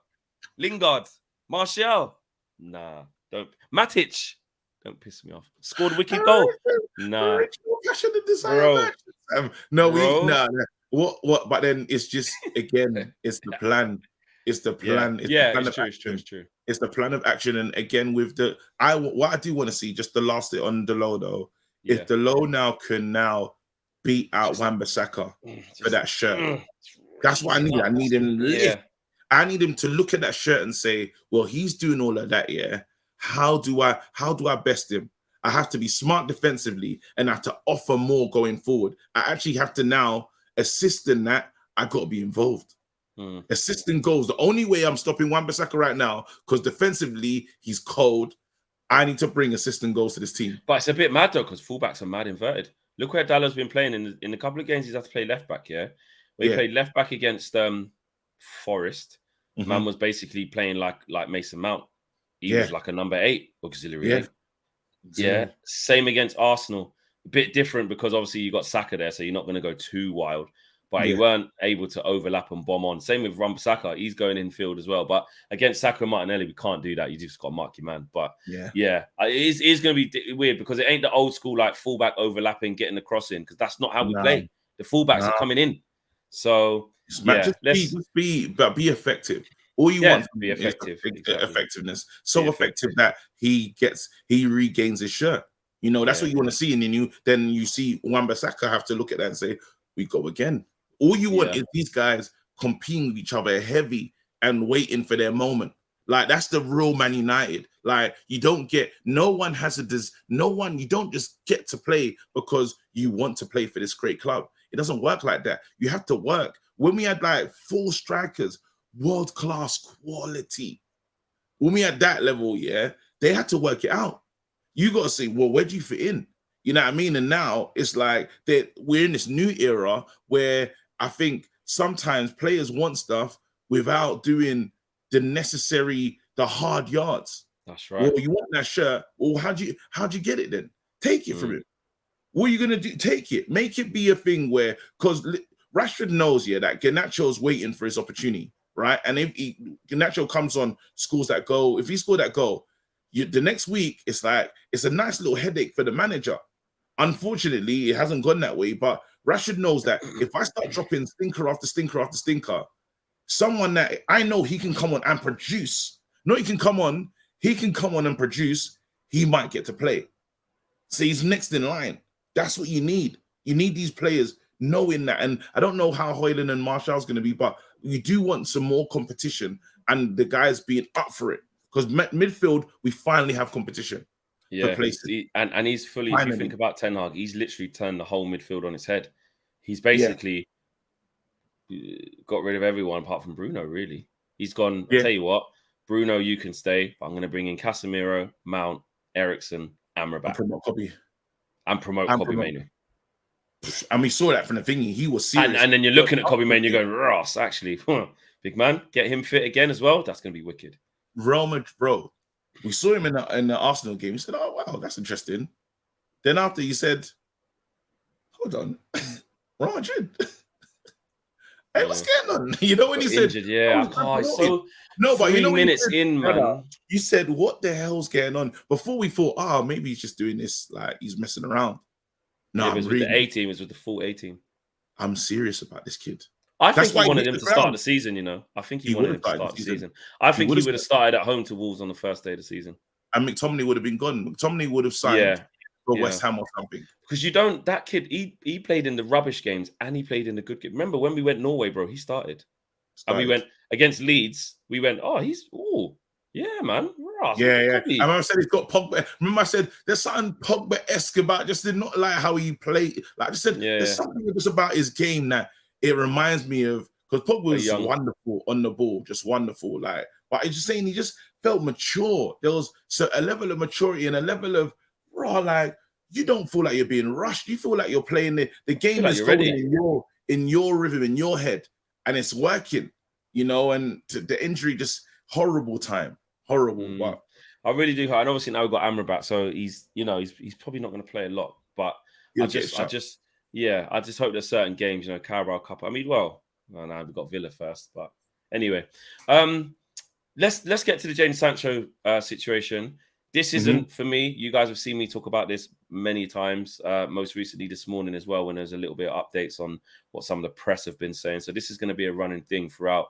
Lingard. Martial. Nah. Don't. Matic. Don't piss me off. Scored a wicked goal. Nah. Passion and desire, Bro. no, Bro. What? But then it's just again, it's the plan. It's the Yeah. plan. It's the Yeah, plan it's of true. action. It's true. It's the plan of action. And again, with what I do want to see, just the last bit on Delo though, Yeah. if Delo can beat out Wan-Bissaka for that shirt, that's what I need. I need him lift. Yeah. I need him to look at that shirt and say, well, he's doing all of that. Yeah. How do I best him? I have to be smart defensively and I have to offer more going forward. I actually have to now assist in that. I got to be involved. Assisting goals. The only way I'm stopping Wan-Bissaka right now, because defensively he's cold. I need to bring assistant goals to this team. But it's a bit mad though, because fullbacks are mad inverted. Look where Dalot's been playing in a couple of games. He's had to play left back. Yeah, where he played left back against Forest. Man was basically playing like Mason Mount. He was like a number 8 auxiliary 8. Yeah, same against Arsenal. A bit different because obviously you got Saka there, so you're not going to go too wild. But he weren't able to overlap and bomb on. Same with Wan-Bissaka. He's going in field as well. But against Saka and Martinelli, we can't do that. You just got to mark your man. But yeah, it is going to be weird because it ain't the old school like fullback overlapping, getting the cross in, because that's not how we play. The fullbacks are coming in. So yeah, be effective. All you want to be effective, effectiveness. So effective that he regains his shirt. You know, that's what you want to see. And then you see Wan-Bissaka have to look at that and say, we go again. All you want is these guys competing with each other heavy and waiting for their moment. Like, that's the real Man United. Like, you don't just get to play because you want to play for this great club. It doesn't work like that. You have to work. When we had like 4 strikers, world-class quality, when we had that level, they had to work it out. You got to say, well, where do you fit in? You know what I mean? And now it's like that we're in this new era where I think sometimes players want stuff without doing the hard yards. That's right. Well, you want that shirt. Well, how'd you get it then? Take it from him. What are you gonna do? Take it. Make it be a thing where, because Rashford knows, that Garnacho's waiting for his opportunity, right? And if Garnacho comes on, scores that goal, if he scored that goal, the next week it's like it's a nice little headache for the manager. Unfortunately, it hasn't gone that way, but Rashford knows that if I start dropping stinker after stinker after stinker, someone that I know he can come on and produce. No, he can come on and produce. He might get to play. So he's next in line. That's what you need. You need these players knowing that. And I don't know how Højlund and Martial's going to be, but you do want some more competition and the guys being up for it. Because midfield, we finally have competition. Yeah, and he's fully. Finally. If you think about Ten Hag, he's literally turned the whole midfield on its head. He's basically got rid of everyone apart from Bruno. Really, he's gone. I'll tell you what, Bruno, you can stay, but I'm going to bring in Casemiro, Mount, Eriksen, Amrabat, and promote Kobbie Mainoo. And we saw that from the thingy. He was serious. And then you're looking at Kobbie Mainoo, you're going, Ross, actually, big man, get him fit again as well. That's going to be wicked. Roma, bro. We saw him in the Arsenal game. He said, oh, wow, that's interesting. Then after he said, hold on, Real Madrid. Hey, what's going on? You know when he said, but 3 minutes in, man. You said, what the hell's going on? Before we thought, maybe he's just doing this, like he's messing around. No, it was with the A team. It was with the full A team. I'm serious about this kid. I think he wanted him to start the season, you know. I think he wanted him to start the season. I think he would have started at home to Wolves on the first day of the season. And McTominay would have been gone. McTominay would have signed for West Ham or something. Because that kid, he played in the rubbish games and he played in the good games. Remember when we went Norway, bro, he started. And we went against Leeds. We went, yeah, man. Bro, Yeah, yeah. Kobe. I remember I said he's got Pogba. Remember I said there's something Pogba-esque about just did not like how he played. Like I just said, there's something just about his game that it reminds me of, because Pogba was wonderful on the ball, just wonderful. Like, but it's just saying he just felt mature. There was a level of maturity and a level of like you don't feel like you're being rushed. You feel like you're playing the game is going in your rhythm, in your head, and it's working. You know, and the injury just horrible time. Horrible, but I really do. And obviously now we've got Amrabat, so he's probably not going to play a lot. But I just hope there's certain games, Carabao Cup. I mean, no, we've got Villa first, but anyway, let's get to the Jadon Sancho situation. This isn't for me. You guys have seen me talk about this many times. Most recently this morning as well, when there's a little bit of updates on what some of the press have been saying. So this is going to be a running thing throughout.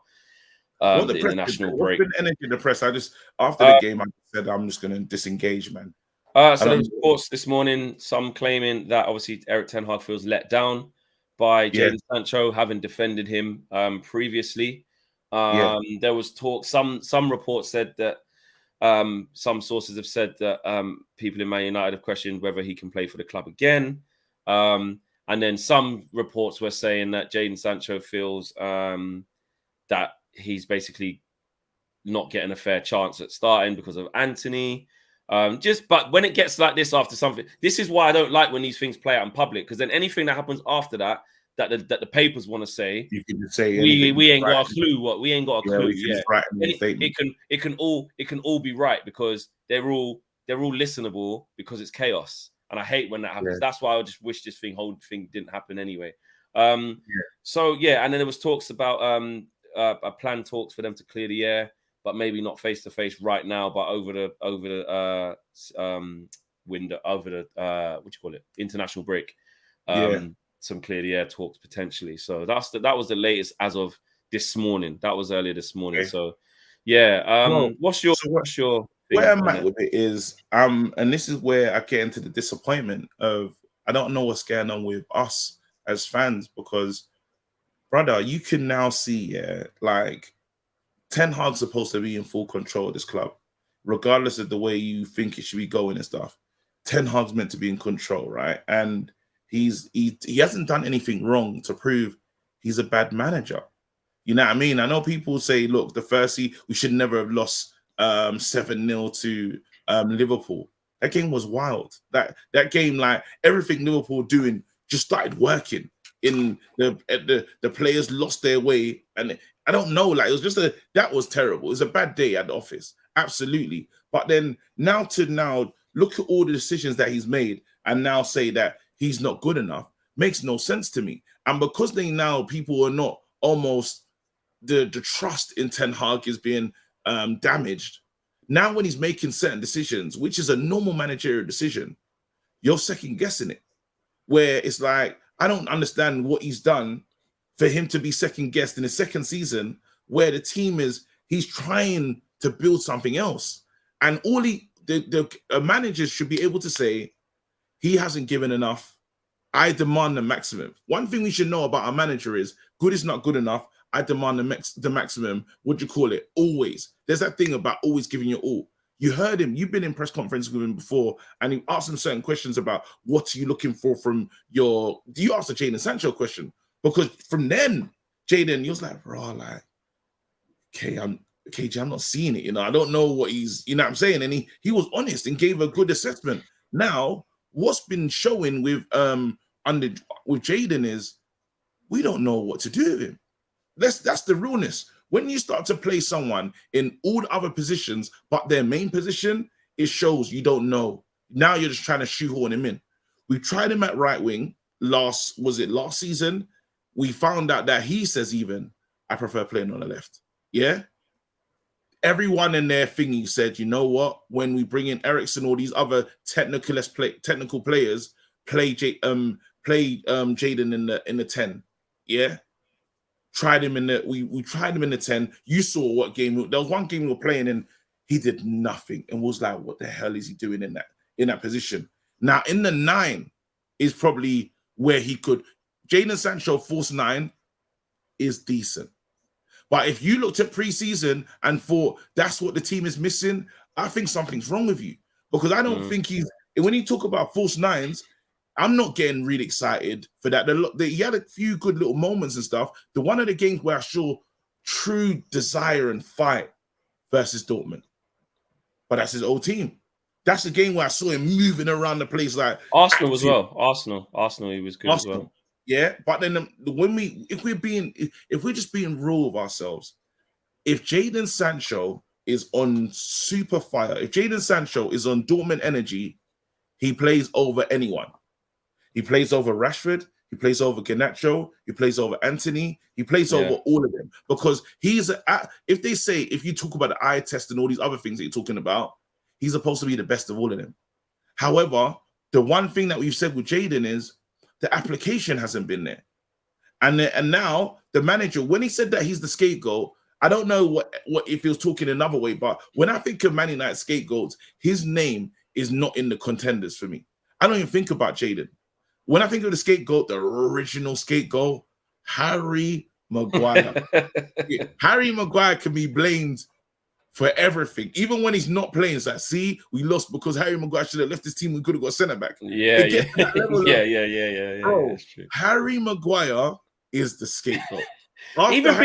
The international break. What's been energy in the press? I just after the game, I said I'm just going to disengage, man. So there was reports this morning, some claiming that obviously Erik ten Hag feels let down by Jadon Sancho, having defended him previously. There was talk. Some reports said that some sources have said that people in Man United have questioned whether he can play for the club again. And then some reports were saying that Jadon Sancho feels that he's basically not getting a fair chance at starting because of Anthony. But when it gets like this after something, this is why I don't like when these things play out in public, because then anything that happens after that the papers want to say, you can just say we ain't got a clue. What we ain't got a clue. It can all be right because they're all listenable because it's chaos, and I hate when that happens. That's why I just wish this whole thing didn't happen anyway. So and then there was talks about a planned talks for them to clear the air, but maybe not face to face right now, but over the window, over the international break. Some clear the air talks potentially. So that was the latest as of this morning. That was earlier this morning. Okay. So what's your where I'm at with it is and this is where I get into the disappointment of I don't know what's going on with us as fans, because brother, you can now see like Ten Hag's supposed to be in full control of this club, regardless of the way you think it should be going and stuff. Ten Hag's meant to be in control, right? And he hasn't done anything wrong to prove he's a bad manager. You know what I mean? I know people say, look, the first we should never have lost 7-0 to Liverpool. That game was wild. That game, like everything Liverpool doing just started working. In the players lost their way, and I don't know, like it was just that was terrible. It was a bad day at the office, absolutely. But then now look at all the decisions that he's made, and now say that he's not good enough makes no sense to me. And because people are not almost the trust in Ten Hag is being damaged. Now when he's making certain decisions, which is a normal managerial decision, you're second guessing it, where it's like, I don't understand what he's done for him to be second guessed in his second season, where the team he's trying to build something else. And all the managers should be able to say, he hasn't given enough. I demand the maximum. One thing we should know about our manager is good is not good enough. I demand the maximum. What do you call it? Always. There's that thing about always giving your all. You heard him. You've been in press conferences with him before, and you asked him certain questions about what are you looking for from your. Do you ask the Jadon Sancho question? Because from then, Jadon, you was like, bro, like, KJ, I'm not seeing it. I don't know what he's. You know what I'm saying? And he was honest and gave a good assessment. Now, what's been showing with Jadon is we don't know what to do with him. That's the realness. When you start to play someone in all the other positions, but their main position, it shows you don't know. Now you're just trying to shoehorn him in. We tried him at right wing last season? We found out that he says I prefer playing on the left. Yeah. Everyone in their thingy said, you know what? When we bring in Eriksen, all these other technical players, play Jadon in the 10. Yeah. Tried him in we tried him in the 10. You saw what game. There was one game we were playing and he did nothing and was like, what the hell is he doing in that position? Now in the 9 is probably where he could. Jadon Sancho false 9 is decent. But if you looked at preseason and thought that's what the team is missing, I think something's wrong with you because I don't think he's. When you talk about false nines, I'm not getting really excited for that. He had a few good little moments and stuff. The one of the games where I saw true desire and fight versus Dortmund, but that's his old team. That's the game where I saw him moving around the place like Arsenal active. as well. Arsenal, he was good as well. Yeah, but then if we're just being real with ourselves, if Jadon Sancho is on super fire, if Jadon Sancho is on Dortmund energy, he plays over anyone. He plays over Rashford. He plays over Garnacho. He plays over Anthony. He plays over all of them because if they say, if you talk about the eye test and all these other things that you're talking about, he's supposed to be the best of all of them. However, the one thing that we've said with Jadon is the application hasn't been there. And now the manager, when he said that he's the scapegoat, I don't know what if he was talking another way, but when I think of Man United scapegoats, his name is not in the contenders for me. I don't even think about Jadon. When I think of the scapegoat, the original scapegoat, Harry Maguire. Harry Maguire can be blamed for everything. Even when he's not playing, it's like, see, we lost because Harry Maguire should have left his team. We could have got a centre-back. Yeah. Bro, That's true. Harry Maguire is the scapegoat. Even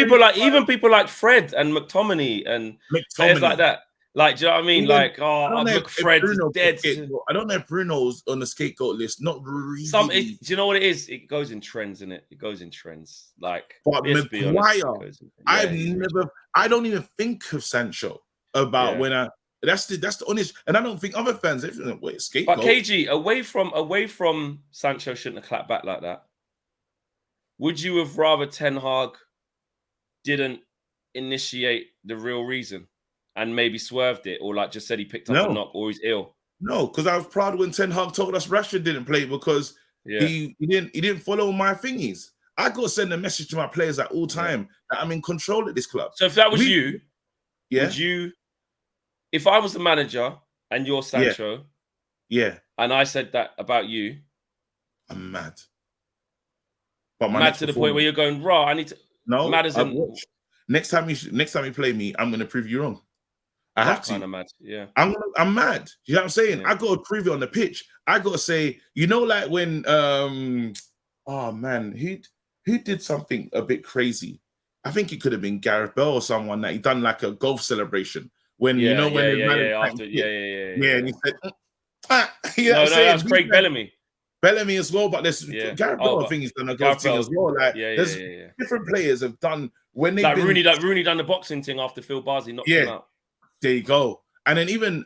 people like Fred and McTominay and players like that. Like, do you know what I mean? Look, Fred is dead. I don't know if Bruno's on the scapegoat list. Not really. Do you know what it is? It goes in trends, isn't it? It goes in trends. Like, but Maguire, I don't even think of Sancho about when I. That's the honest, and I don't think other fans. Wait, scapegoat. But KG, away from Sancho shouldn't have clapped back like that. Would you have rather Ten Hag didn't initiate the real reason? And maybe swerved it, or like just said he picked up a knock, or he's ill. No, because I was proud when Ten Hag told us Rashford didn't play because he didn't follow my thingies. I got to send a message to my players at all time that I'm in control of this club. So if that was you, would you? If I was the manager and you're Sancho, and I said that about you, I'm mad. But mad to the point where you're going, raw. I need to. No, mad as in, next time you play me, I'm going to prove you wrong. I have to. Kind of mad, yeah. I'm mad. You know what I'm saying? I got to prove it on the pitch. I got to say, like when oh man, who did something a bit crazy? I think it could have been Gareth Bale or someone that he done like a golf celebration when and he said, that was Craig Bellamy. Bellamy as well, but there's Gareth Bale. I think he's done a golf thing as well. Like there's different players have done when they Rooney done the boxing thing after Phil Barsley knocked him out. There you go. And then even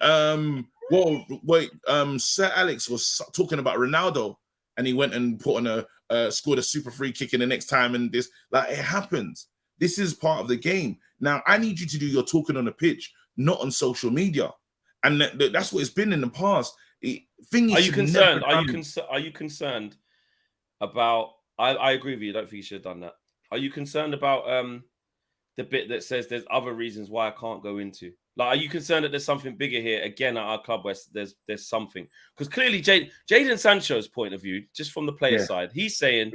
Sir Alex was talking about Ronaldo, and he went and put on scored a super free kick in the next time, and this it happens. This is part of the game. Now I need you to do your talking on the pitch, not on social media, and that's what it's been in the past. Are you concerned? Are you concerned about? I agree with you. I don't think you should have done that. Are you concerned about the bit that says there's other reasons why I can't go into? Like, are you concerned that there's something bigger here again at our club where there's something? Because clearly, Jadon Sancho's point of view, just from the player side, he's saying,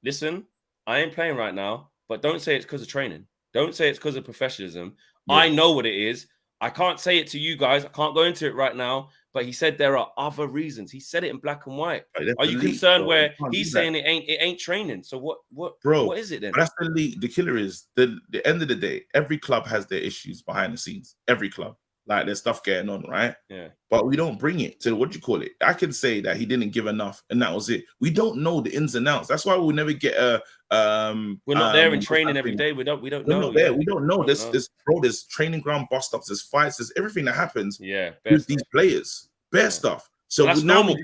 "Listen, I ain't playing right now, but don't say it's because of training. Don't say it's because of professionalism. I know what it is. I can't say it to you guys. I can't go into it right now." But he said there are other reasons. He said it in black and white. Are you concerned where he's saying it ain't training? So what is it then? That's the killer is the end of the day. Every club has their issues behind the scenes. Every club, like there's stuff going on, right? Yeah. But we don't bring it to what do you call it? I can say that he didn't give enough, and that was it. We don't know the ins and outs. That's why we'll never get a. We're not there in training every day. We don't know. We don't know. There's training ground bust ups. There's fights. There's everything that happens. With these players, bare stuff. So that's now normal.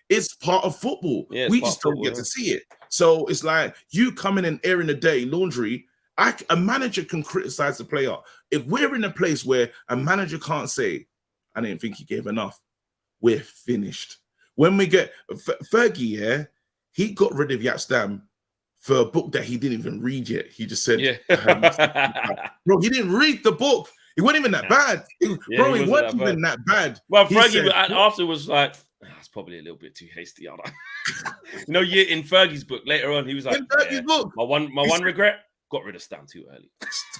It's part of football. We just don't get to see it. So it's like you coming and airing the dirty laundry. A manager can criticize the player. If we're in a place where a manager can't say, "I didn't think he gave enough," we're finished. When we get Fergie, he got rid of Yatstam for a book that he didn't even read yet. He just said, bro, he didn't read the book. It wasn't even that bad. It wasn't even that bad. Well, Fergie after was like, that's probably a little bit too hasty. In Fergie's book later on, he was like, in Fergie's book, my one regret, got rid of Stam too early.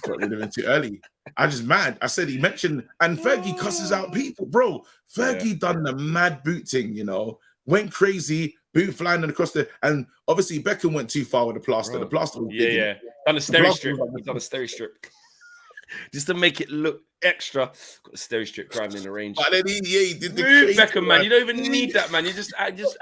got rid of him too early. I just mad. I said he mentioned, and Fergie cusses out people, bro. Fergie done the mad boot thing, you know, went crazy, boot flying across the, and obviously Beckham went too far with the plaster. Bro. The plaster was Yeah, big. yeah. Done a steri strip. He done a steri strip. Just to make it look extra. Got a steri strip driving in the range. But then he did the Move, crazy Beckham, man. one. You don't even need that, man. You're just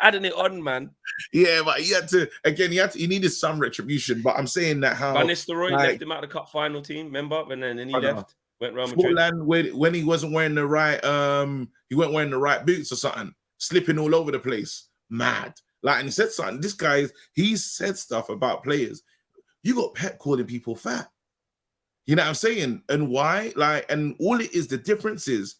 adding it on, man. Yeah, but he had to, again, he needed some retribution. But I'm saying that how Van Nistelrooy like, left him out of the cup final team, remember? And then he left, went Real Madrid. Forlan, when he wasn't wearing the right, he weren't wearing the right boots or something, slipping all over the place. Mad. Like, and he said something. This guy, he said stuff about players. You got Pep calling people fat. You know what I'm saying? And why? Like, and all it is, the difference is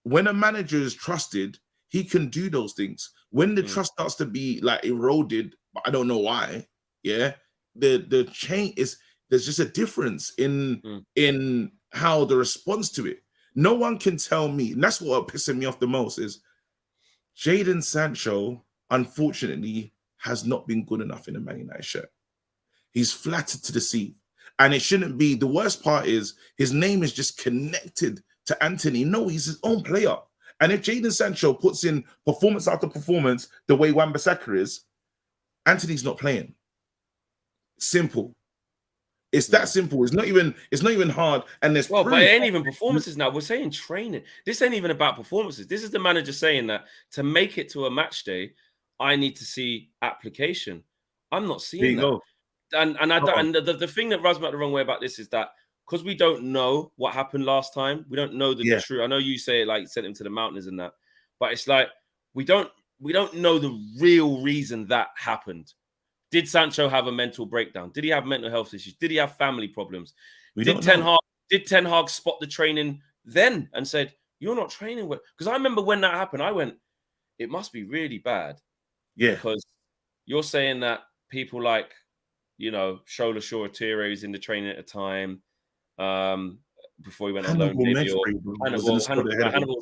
when a manager is trusted, he can do those things. When the trust starts to be like eroded, I don't know why. Yeah, the change is, there's just a difference in how the response to it. No one can tell me, and that's what pissing me off the most is Jadon Sancho, unfortunately, has not been good enough in a Man United shirt. He's flattered to deceive. And it shouldn't be. The worst part is his name is just connected to Anthony. No, he's his own player. And if Jadon Sancho puts in performance after performance the way Wan-Bissaka is, Anthony's not playing. Simple. It's that simple. It's not even hard. And there's but it ain't even performances now. We're saying training. This ain't even about performances. This is the manager saying that to make it to a match day, I need to see application. I'm not seeing that. Go. And the thing that rubs me out the wrong way about this is that because we don't know what happened last time, we don't know the truth. I know you say like sent him to the mountains and that, but it's like we don't know the real reason that happened. Did Sancho have a mental breakdown? Did he have mental health issues? Did he have family problems? Did Ten Hag spot the training then and said, "You're not training well"? Because I remember when that happened, I went, "It must be really bad." Yeah, because you're saying that people like, you know, Shola Shoretire is in the training at a time before he went on loan. Hannibal was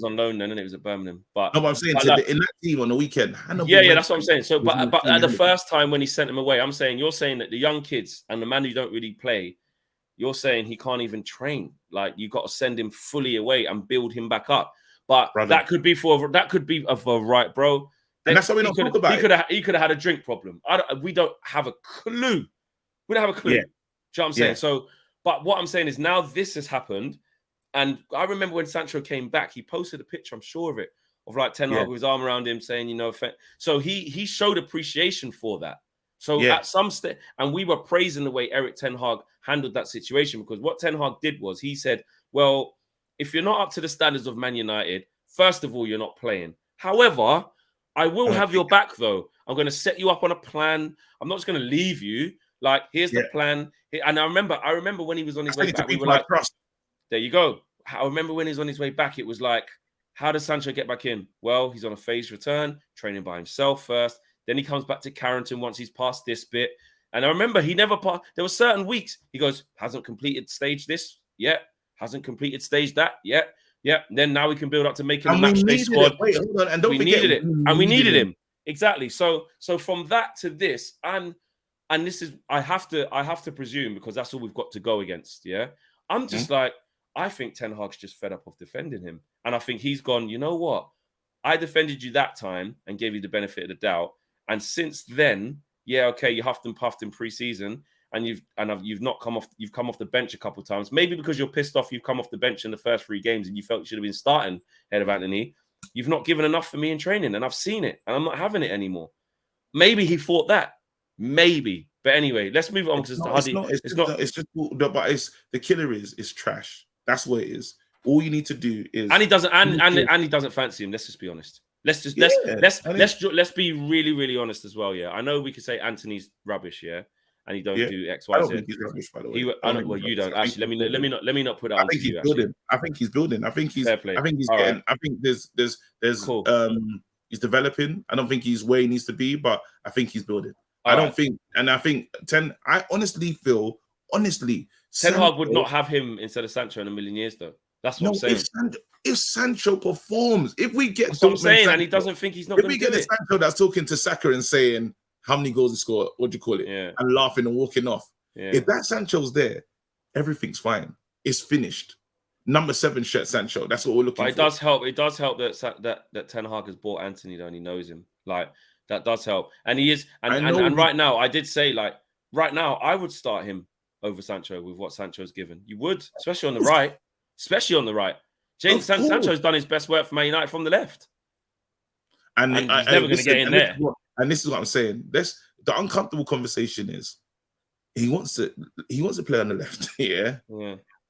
on loan then, and it was at Birmingham. But no, but I'm saying in that team on the weekend, Hannibal. Yeah, that's what I'm saying. So, but at the first time when he sent him away, you're saying that the young kids and the man who don't really play, you're saying he can't even train. Like you got to send him fully away and build him back up. But that could be for right, bro. And that's what we don't talk about. He could have had a drink problem. We don't have a clue. We don't have a clue. Yeah. Do you know what I'm saying? So, but what I'm saying is now this has happened. And I remember when Sancho came back, he posted a picture, I'm sure of it, of like Ten Hag with his arm around him saying, you know, so he showed appreciation for that. So at some stage, and we were praising the way Eric Ten Hag handled that situation, because what Ten Hag did was he said, well, if you're not up to the standards of Man United, first of all, you're not playing. However, I will have your back, though. I'm going to set you up on a plan. I'm not just going to leave you. Like, here's the plan. And I remember when he was on his way back, we were like, there you go. I remember when he was on his way back, it was like, how does Sancho get back in? Well, he's on a phased return, training by himself first. Then he comes back to Carrington once he's passed this bit. And I remember he never passed. There were certain weeks he goes, hasn't completed stage this yet. Hasn't completed stage that yet. Yeah, then now we can build up to making a match day squad. Wait, hold on, and don't forget, needed it, and we needed him exactly. So from that to this, and this is I have to presume, because that's all we've got to go against. Yeah, I'm just like, I think Ten Hag's just fed up of defending him, and I think he's gone. You know what? I defended you that time and gave you the benefit of the doubt, and since then, yeah, okay, you huffed and puffed in pre-season. And you've come off the bench a couple of times. Maybe because you're pissed off you've come off the bench in the first 3 games and you felt you should have been starting ahead of Anthony. You've not given enough for me in training, and I've seen it, and I'm not having it anymore. Maybe he thought that. Maybe. But anyway, let's move on. It's the killer is trash. That's what it is. All you need to do is, and he doesn't fancy him. Let's just be honest. Let's be really, really honest as well. Yeah, I know we could say Anthony's rubbish. Yeah. And he don't do X, Y, Z. I don't think he's rubbish, by the way. Well, you don't. Actually, let me not put that on you. I think he's building. I think he's getting. Right. I think there's cool. He's developing. I don't think he's where he needs to be, but I think he's building. I think I honestly feel Ten Hag would not have him instead of Sancho in a million years, though. That's what I'm saying. If Sancho performs, if we get that's what I'm saying, and he doesn't think he's not going to do it. If we get a Sancho that's talking to Saka and saying how many goals he scored, what do you call it? Yeah. And laughing and walking off. Yeah. If that Sancho's there, everything's fine. It's finished. Number 7 shirt, Sancho. That's what we're looking But for. it does help. It does help that Ten Hag has bought Anthony though, and he knows him. Like that does help. And he is. And right now, I did say like right now, I would start him over Sancho with what Sancho's given. You would, especially on the right. Especially on the right. Sancho's done his best work for Man United from the left. And he's never going to get in there. And this is what I'm saying. The uncomfortable conversation is he wants to play on the left. Yeah.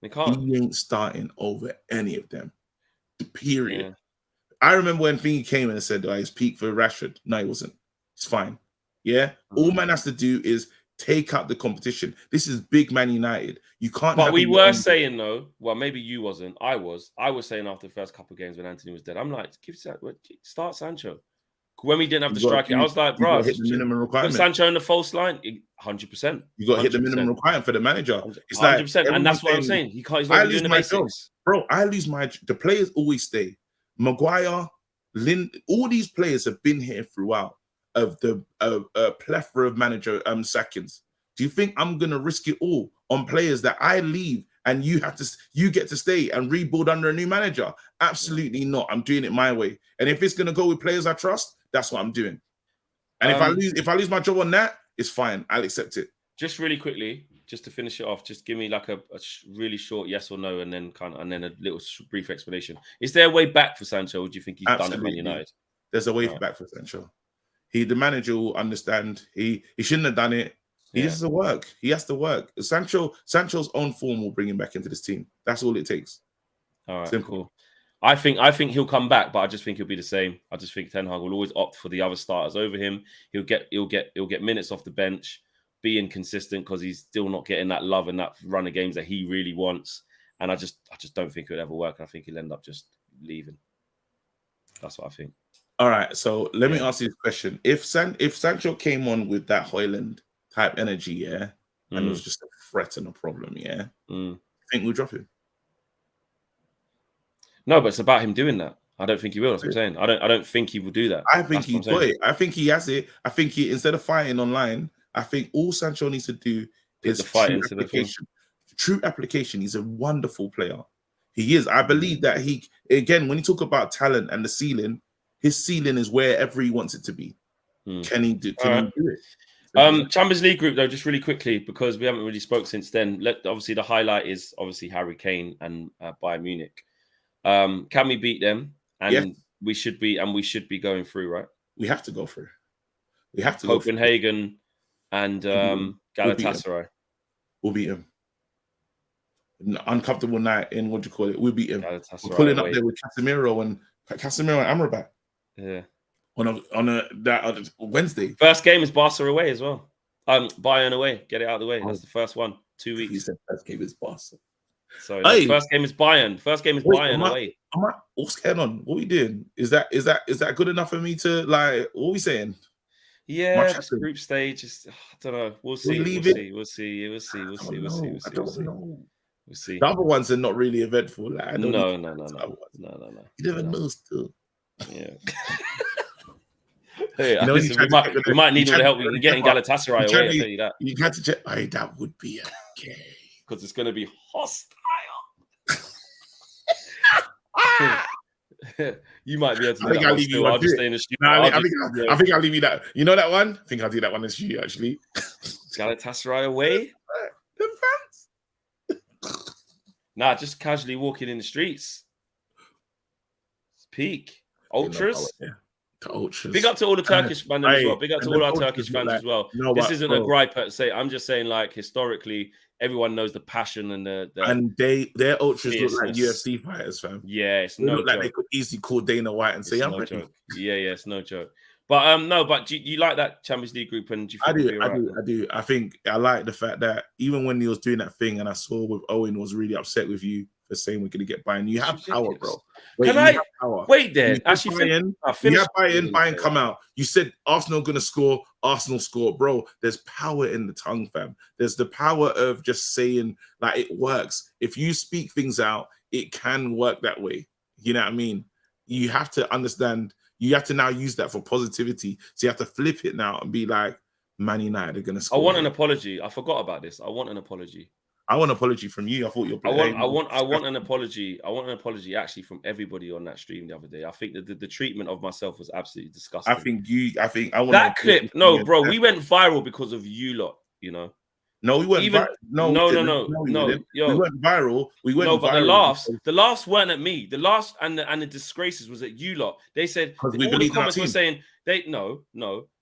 He can't. He ain't starting over any of them. Period. Yeah. I remember when Thingy came and said, he's peak for Rashford. No, he wasn't. It's fine. Yeah. All man has to do is take out the competition. This is big Man United. You can't. But we were saying though, well, maybe you wasn't. I was saying after the first couple of games when Anthony was dead, I'm like, start Sancho. When we didn't have the striker, I was like, bro, hit the minimum requirement. Put Sancho in the false line, 100%. You got to hit the minimum requirement for the manager. It's 100%, like, and that's what I'm saying. He's not doing the basics. Bro, the players always stay. Maguire, Lynn, all these players have been here throughout of the plethora of manager sackings. Do you think I'm gonna risk it all on players that I leave and you get to stay and rebuild under a new manager? Absolutely not. I'm doing it my way. And if it's gonna go with players I trust, that's what I'm doing. And if I lose my job on that, it's fine. I'll accept it. Just really quickly, just to finish it off, just give me like a really short yes or no, and then a little brief explanation. Is there a way back for Sancho? Or do you think he's done at Man United? There's a way back for Sancho. The manager will understand. He shouldn't have done it. He has to work. He has to work. Sancho's own form will bring him back into this team. That's all it takes. All right, simple. Cool. I think he'll come back, but I just think he'll be the same. I just think Ten Hag will always opt for the other starters over him. He'll get minutes off the bench, be inconsistent because he's still not getting that love and that run of games that he really wants. And I just don't think it'll ever work. And I think he'll end up just leaving. That's what I think. All right, so let me ask you this question: If Sancho came on with that Højlund type energy, and it was just a threat and a problem, I think we'll drop him. No, but it's about him doing that. I don't think he will. That's what I'm saying. I don't think he will do that. I think he's got it. I think he has it. I think he, instead of fighting online, I think all Sancho needs to do is true application. True application. He's a wonderful player. He is. I believe that when you talk about talent and the ceiling, his ceiling is wherever he wants it to be. Can he do it? Champions League group though, just really quickly, because we haven't really spoke since then. Obviously the highlight is Harry Kane and Bayern Munich. Can we beat them? And we should be going through, right? We have to go through. We have to Copenhagen and Galatasaray. We'll beat them. Uncomfortable night in what do you call it? We'll beat them. We're pulling up there with Casemiro and Amrabat. Yeah. On a Wednesday. First game is Barca away as well. Bayern away. Get it out of the way. That's the first one. 2 weeks. He said first game is Barca. So first game is Bayern. First game is Bayern away. What's going on? What are we doing? Is that good enough for me to like? What are we saying? Yeah, group stage. I don't know. We'll see. We'll see. We'll see. The other ones are not really eventful. Like, no. You never know still. Yeah. Hey, listen, we might need all the help we can get in Galatasaray away. I'll tell you that. You got to check. That would be okay. Because it's going to be hostile. You might be able to do that. I'll just stay in the studio. I think I'll leave you that. You know that one? I think I'll do that one in the studio, actually. Galatasaray away? Nah, just casually walking in the streets. It's peak. Ultras. The ultras. Big up to all the Turkish fans as well. Big up to all our Turkish fans as well. This isn't a gripe per se. I'm just saying, like, historically, everyone knows the passion and their ultras look like UFC fighters, fam. Yeah, it's they look like they could easily call Dana White and say, "I'm ready." Yeah, it's no joke. But no, but do you like that Champions League group? And do you think I do. I think I like the fact that even when he was doing that thing, and I saw with Owen was really upset with you for saying we're going to get Bayern. You have power, bro. Wait there? Actually, Bayern come out. You said Arsenal going to score. Arsenal score, bro. There's power in the tongue, fam. There's the power of just saying like it works. If you speak things out, it can work that way. You know what I mean? You have to understand. You have to now use that for positivity. So you have to flip it now and be like, Man United are going to score. I want an apology. I forgot about this. I want an apology. I want an apology from you. I thought you're playing. I want an apology. I want an apology actually from everybody on that stream the other day. I think that the treatment of myself was absolutely disgusting. I want that clip. No, bro, we went viral because of you lot. You know. No, we weren't. No, Yo, we went viral. We went. No, but the laughs weren't at me. The laughs and the disgraces was at you lot. They said all the comments were saying no,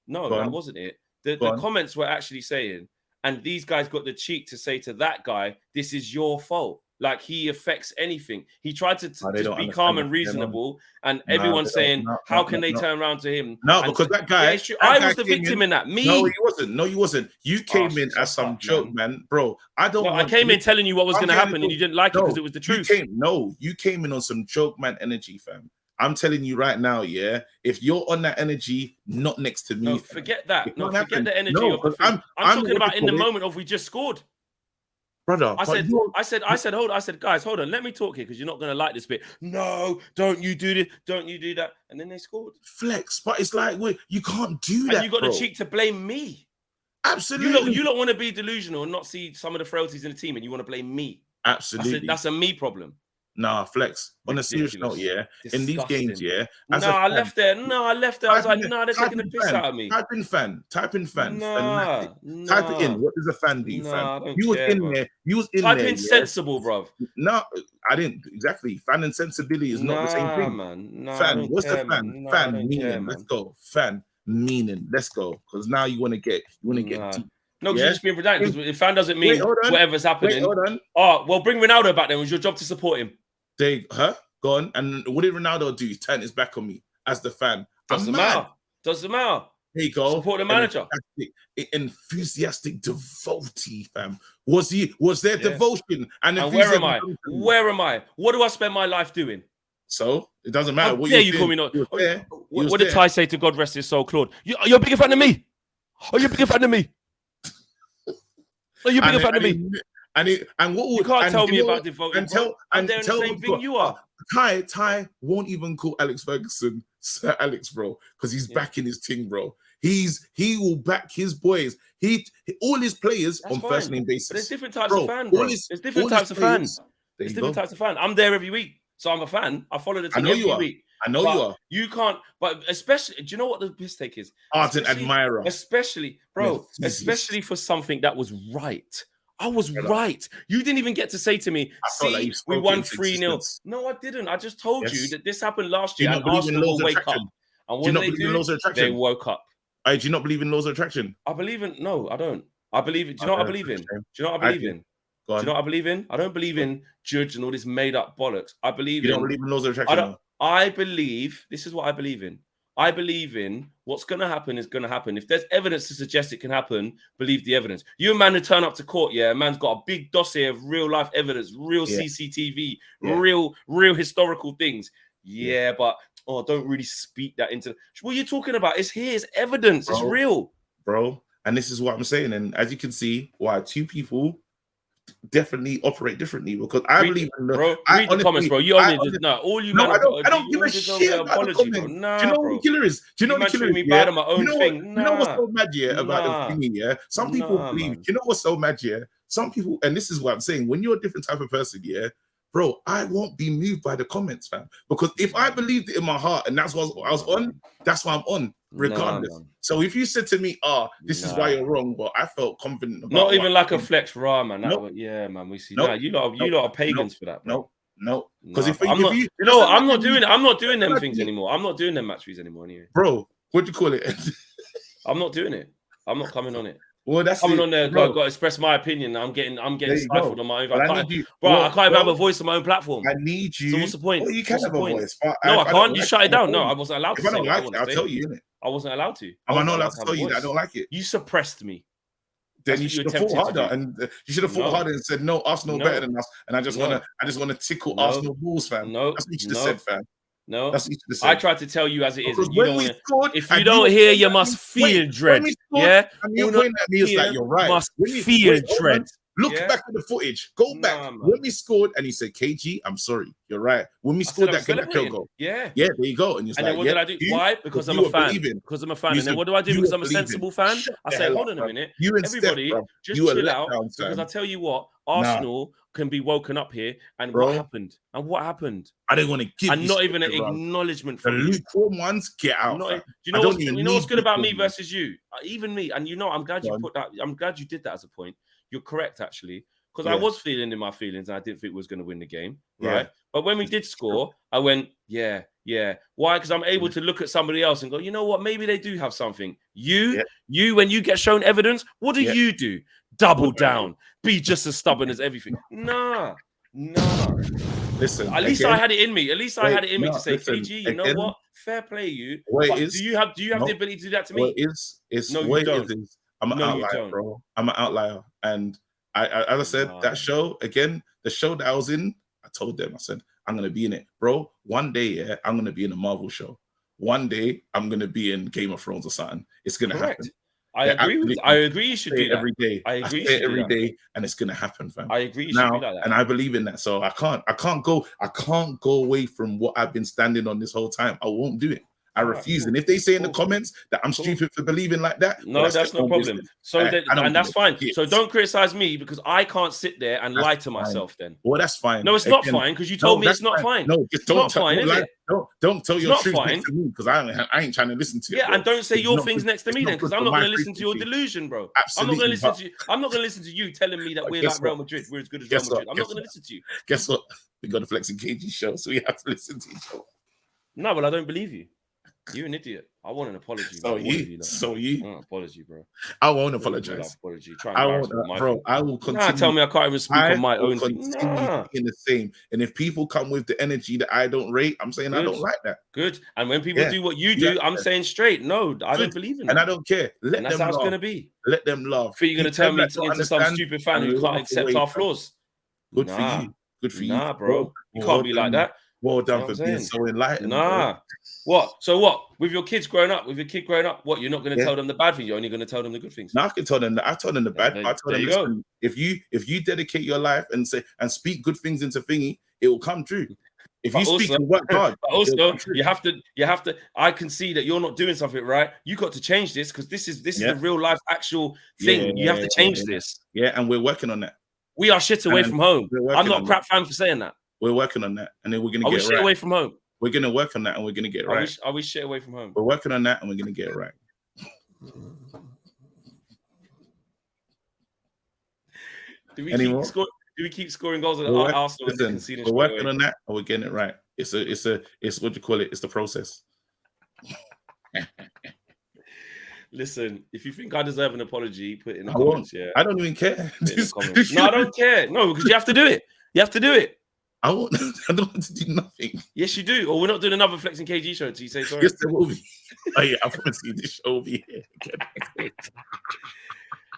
that wasn't it. The comments were actually saying, and these guys got the cheek to say to that guy, "This is your fault." Like he affects anything. He tried to just be calm and reasonable, and everyone's saying, "How can they turn around to him?" No, because that guy, I was the victim in that. Me? No, he wasn't. No, you wasn't. You came in as some joke, man, bro. I came in telling you what was going to happen, and you didn't like it because it was the truth. You came in on some joke man energy, fam. I'm telling you right now, yeah. If you're on that energy, not next to me, forget that. No, forget the energy. I'm talking about in the moment of we just scored. Brother, I said, hold on. I said, guys, hold on. Let me talk here because you're not going to like this bit. No, don't you do this. Don't you do that. And then they scored. Flex. But it's like, you can't do that. And you got the cheek to blame me. Absolutely. You don't want to be delusional and not see some of the frailties in the team and you want to blame me. Absolutely. That's a me problem. Nah, Flex. On a serious note, yeah. Disgusting. In these games, yeah. I left there. I was like, they're taking the piss out of me. Type in fan. Type in fan. Type it in. What does a fan do, fam? You was in there. You was in there. Type in sensible, bro. No, I didn't. Exactly. Fan and sensibility is not the same thing. Man. Fan. What's the fan? Fan meaning. Let's go. Fan meaning. Let's go. Because now you want to get deep. No, because you're just being redundant. Because if fan doesn't mean whatever's happening. Hold on. Oh, well, bring Ronaldo back then. It was your job to support him. Go on. And what did Ronaldo do? He turned his back on me as the fan. Doesn't matter. There you go. Support the manager. Enthusiastic devotee, fam. Was there devotion and where am I? Where am I? What do I spend my life doing? So it doesn't matter. What you call me not? What did Ty say to God rest his soul, Claude? You're a bigger fan than me. Are you a bigger fan than me? Are you a bigger fan than me? And what would, you can't tell me about devoting? I'm there in the same thing you are. Ty won't even call Alex Ferguson Sir Alex, bro, because he's backing his team, bro. He will back his boys. All his players on first name basis. But there's different types of fans. There's different types of fans. There's different types of fans. I'm there every week, so I'm a fan. I follow the team every week. I know you are. You can't, but especially, do you know what the mistake is? Ardent admirer. Especially for something that was right. I was right. You didn't even get to say to me, see, we won 3-0. No, I didn't. I just told you that this happened last year and Arsenal will wake up. And what they woke up. Do you not believe in laws of attraction? I believe in, no, I don't. I believe in, do you know what I believe in? Do you know what I believe in? Do you know what I believe in? I don't believe in judge and all this made up bollocks. I believe You don't believe in laws of attraction? I believe, this is what I believe in. I believe in what's going to happen is going to happen. If there's evidence to suggest it can happen, believe the evidence. You a man who turn up to court, a man's got a big dossier of real life evidence, real CCTV, real historical things. But don't really speak that into. What are you talking about? It's here. It's evidence. It's real, bro. And this is what I'm saying. And as you can see, why two people definitely operate differently, because I believe in read the comments, bro. You only I don't give a shit about the comments. Do you know what the killer is? Do you know what the killer is? Bad on my own thing. You know what's so mad about the thing, Some people believe. Man. You know what's so mad, Some people, and this is what I'm saying. When you're a different type of person, bro, I won't be moved by the comments, fam. Because if I believed it in my heart and that's what I was on, that's what I'm on, regardless. So if you said to me, this is why you're wrong, but I felt confident about not even like a flex, raw, man. Man, we see that. You lot are pagans for that, bro. No. Because I'm not doing them things anymore. I'm not doing them match fees anymore anyway. Bro, what do you call it? I'm not doing it. I'm not coming on it. Well, that's coming on there. Got to express my opinion. I'm getting stifled on my own. I can't even have a voice on my own platform. I need you. So what's the point? Well, you can have a voice. No, I can't. You shut it down. No, I wasn't allowed to. If I don't like it, I'll tell you, innit? I wasn't allowed to. Am I not allowed to tell you that I don't like it? You suppressed me. Then you should have fought harder, and you should have fought harder and said, "No, Arsenal better than us." And I just want to tickle Arsenal balls, fam. No, that's what you should have said, fam. No, that's what you should have said. I tried to tell you as it is. If you don't hear, you must feel dread. Yeah, and you're pointing at me, it's like you're right. Must feel dread. Look Yeah. back at the footage. Go back Nah, man. when we scored, and he said, "KG, I'm sorry. You're right. When we I scored said I that was celebrating. goal, Yeah. yeah, there you go." And you're And like, then what "Yeah, did I do? you, Why? Because I'm you a were fan. believing." Because I'm a fan. You And then said, what do I do? "You Because were I'm a believing." sensible fan. Shut I the say, hell hold up, on a bro. minute. You and Everybody, Steph, bro. just You were chill let out. down, Because I fam. tell you what, Nah, Arsenal can be woken up here. And what bro. happened? And what happened? I didn't want to give And you not even an Steph, bro. acknowledgement The from you. lukewarm ones, get out, Not, fam. do you I know don't what's even you know what's need good about me lukewarm ones. versus you? Even me, and I'm glad you Go on. put that. I'm glad you did that as a point. You're correct, actually, because I Yeah. was feeling in my feelings, and I didn't think we was going to win the game, Yeah. right? But when we did score, I went, yeah. Why? Because I'm able to look at somebody else and go, you know what? Maybe they do have something. You, when you get shown evidence, what do you do? Double down, be just as stubborn as everything. Nah. Listen, At least I had it in me. At least I had it in me to say, listen, KG, you know what? Fair play, you. What it But is, do you have the ability to do that to me? No, you don't. I'm an No, you outlier, don't. bro. I'm an outlier. And I as I said, that show, again, the show that I was in, I told them, I said, I'm gonna be in it. Bro, one day, yeah, I'm gonna be in a Marvel show. One day I'm gonna be in Game of Thrones or something. It's gonna happen. I agree you should do that. Every day. I agree you say should it every do that. day, and it's gonna happen, fam. I agree you should be like that. And I believe in that. So I can't go away from what I've been standing on this whole time. I won't do it. I refuse. Cool. And if they say in the comments that I'm stupid for believing like that, no, that's no problem. Business. So and that's fine. Shit. So don't criticize me because I can't sit there and lie to myself then. Well, that's fine. No, it's not fine because you told me it's not fine. No, just don't tell your truth next to me because I ain't trying to listen to it. Yeah, and don't say your things next to me then because I'm not going to listen to your delusion, bro. Absolutely. I'm not going to listen to you. I'm not going to listen to you telling me that we're like Real Madrid. We're as good as Real Madrid. I'm not going to listen to you. Guess what? We got a Flexing KG show, so we have to listen to each other. No, well, I don't believe you. You're an idiot. I want an apology. So you. Apology, bro. I won't apologize. Apology. I won't, bro. I will continue. Tell me I can't even speak on my own thing. In the same. And if people come with the energy that I don't rate, I'm saying I don't like that. Good. And when people do what you do, I'm saying straight. No, I don't believe in it. And I don't care. And that's how it's gonna be. Let them laugh. You're gonna turn me into some stupid fan who can't accept our flaws. Good for you. Good for you. Nah, bro. You can't be like that. Well done for being so enlightened. Nah. What? So what? With your kids growing up, what? You're not going to tell them the bad things. You're only going to tell them the good things. No, I can tell them that. I told them the bad. I told them, listen, if you dedicate your life and speak good things into thingy, it will come true. If you speak and work hard, but also you have to. I can see that you're not doing something right. You got to change this because this is the real life actual thing. You have to change this. Yeah, and we're working on that. We are shit away from home. I'm not a crap fan for saying that. We're working on that, and then we're gonna get shit away from home. We're gonna work on that, and we're gonna get it right. Are we shit away from home? We're working on that, and we're gonna get it right. Do we keep scoring goals at Arsenal? We're working on that, and we're getting it right. It's what you call it. It's the process. Listen, if you think I deserve an apology, put it in the comments. Yeah, I don't even care. No, I don't care. No, because you have to do it. You have to do it. I don't want to do nothing. Yes, you do. Or we're not doing another Flexing KG show until you say sorry. Yes, there will be. Oh yeah, I promise you this show will be here.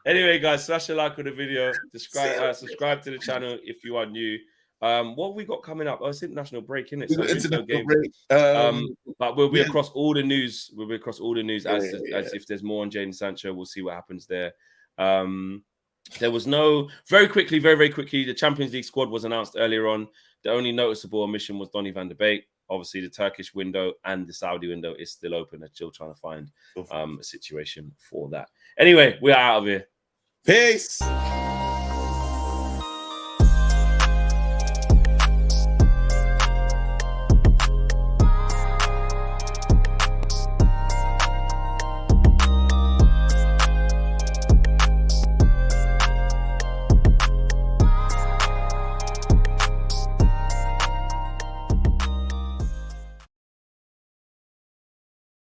Anyway, guys, smash a like on the video. Subscribe to the channel if you are new. What have we got coming up? Oh, it's international break, isn't it? So international break. But we'll be across all the news. We'll be across all the news as if there's more on Jadon Sancho. We'll see what happens there. There was very quickly, the Champions League squad was announced earlier on. The only noticeable omission was Donny van de Beek. Obviously, the Turkish window and the Saudi window is still open. They're still trying to find a situation for that. Anyway, we're out of here. Peace.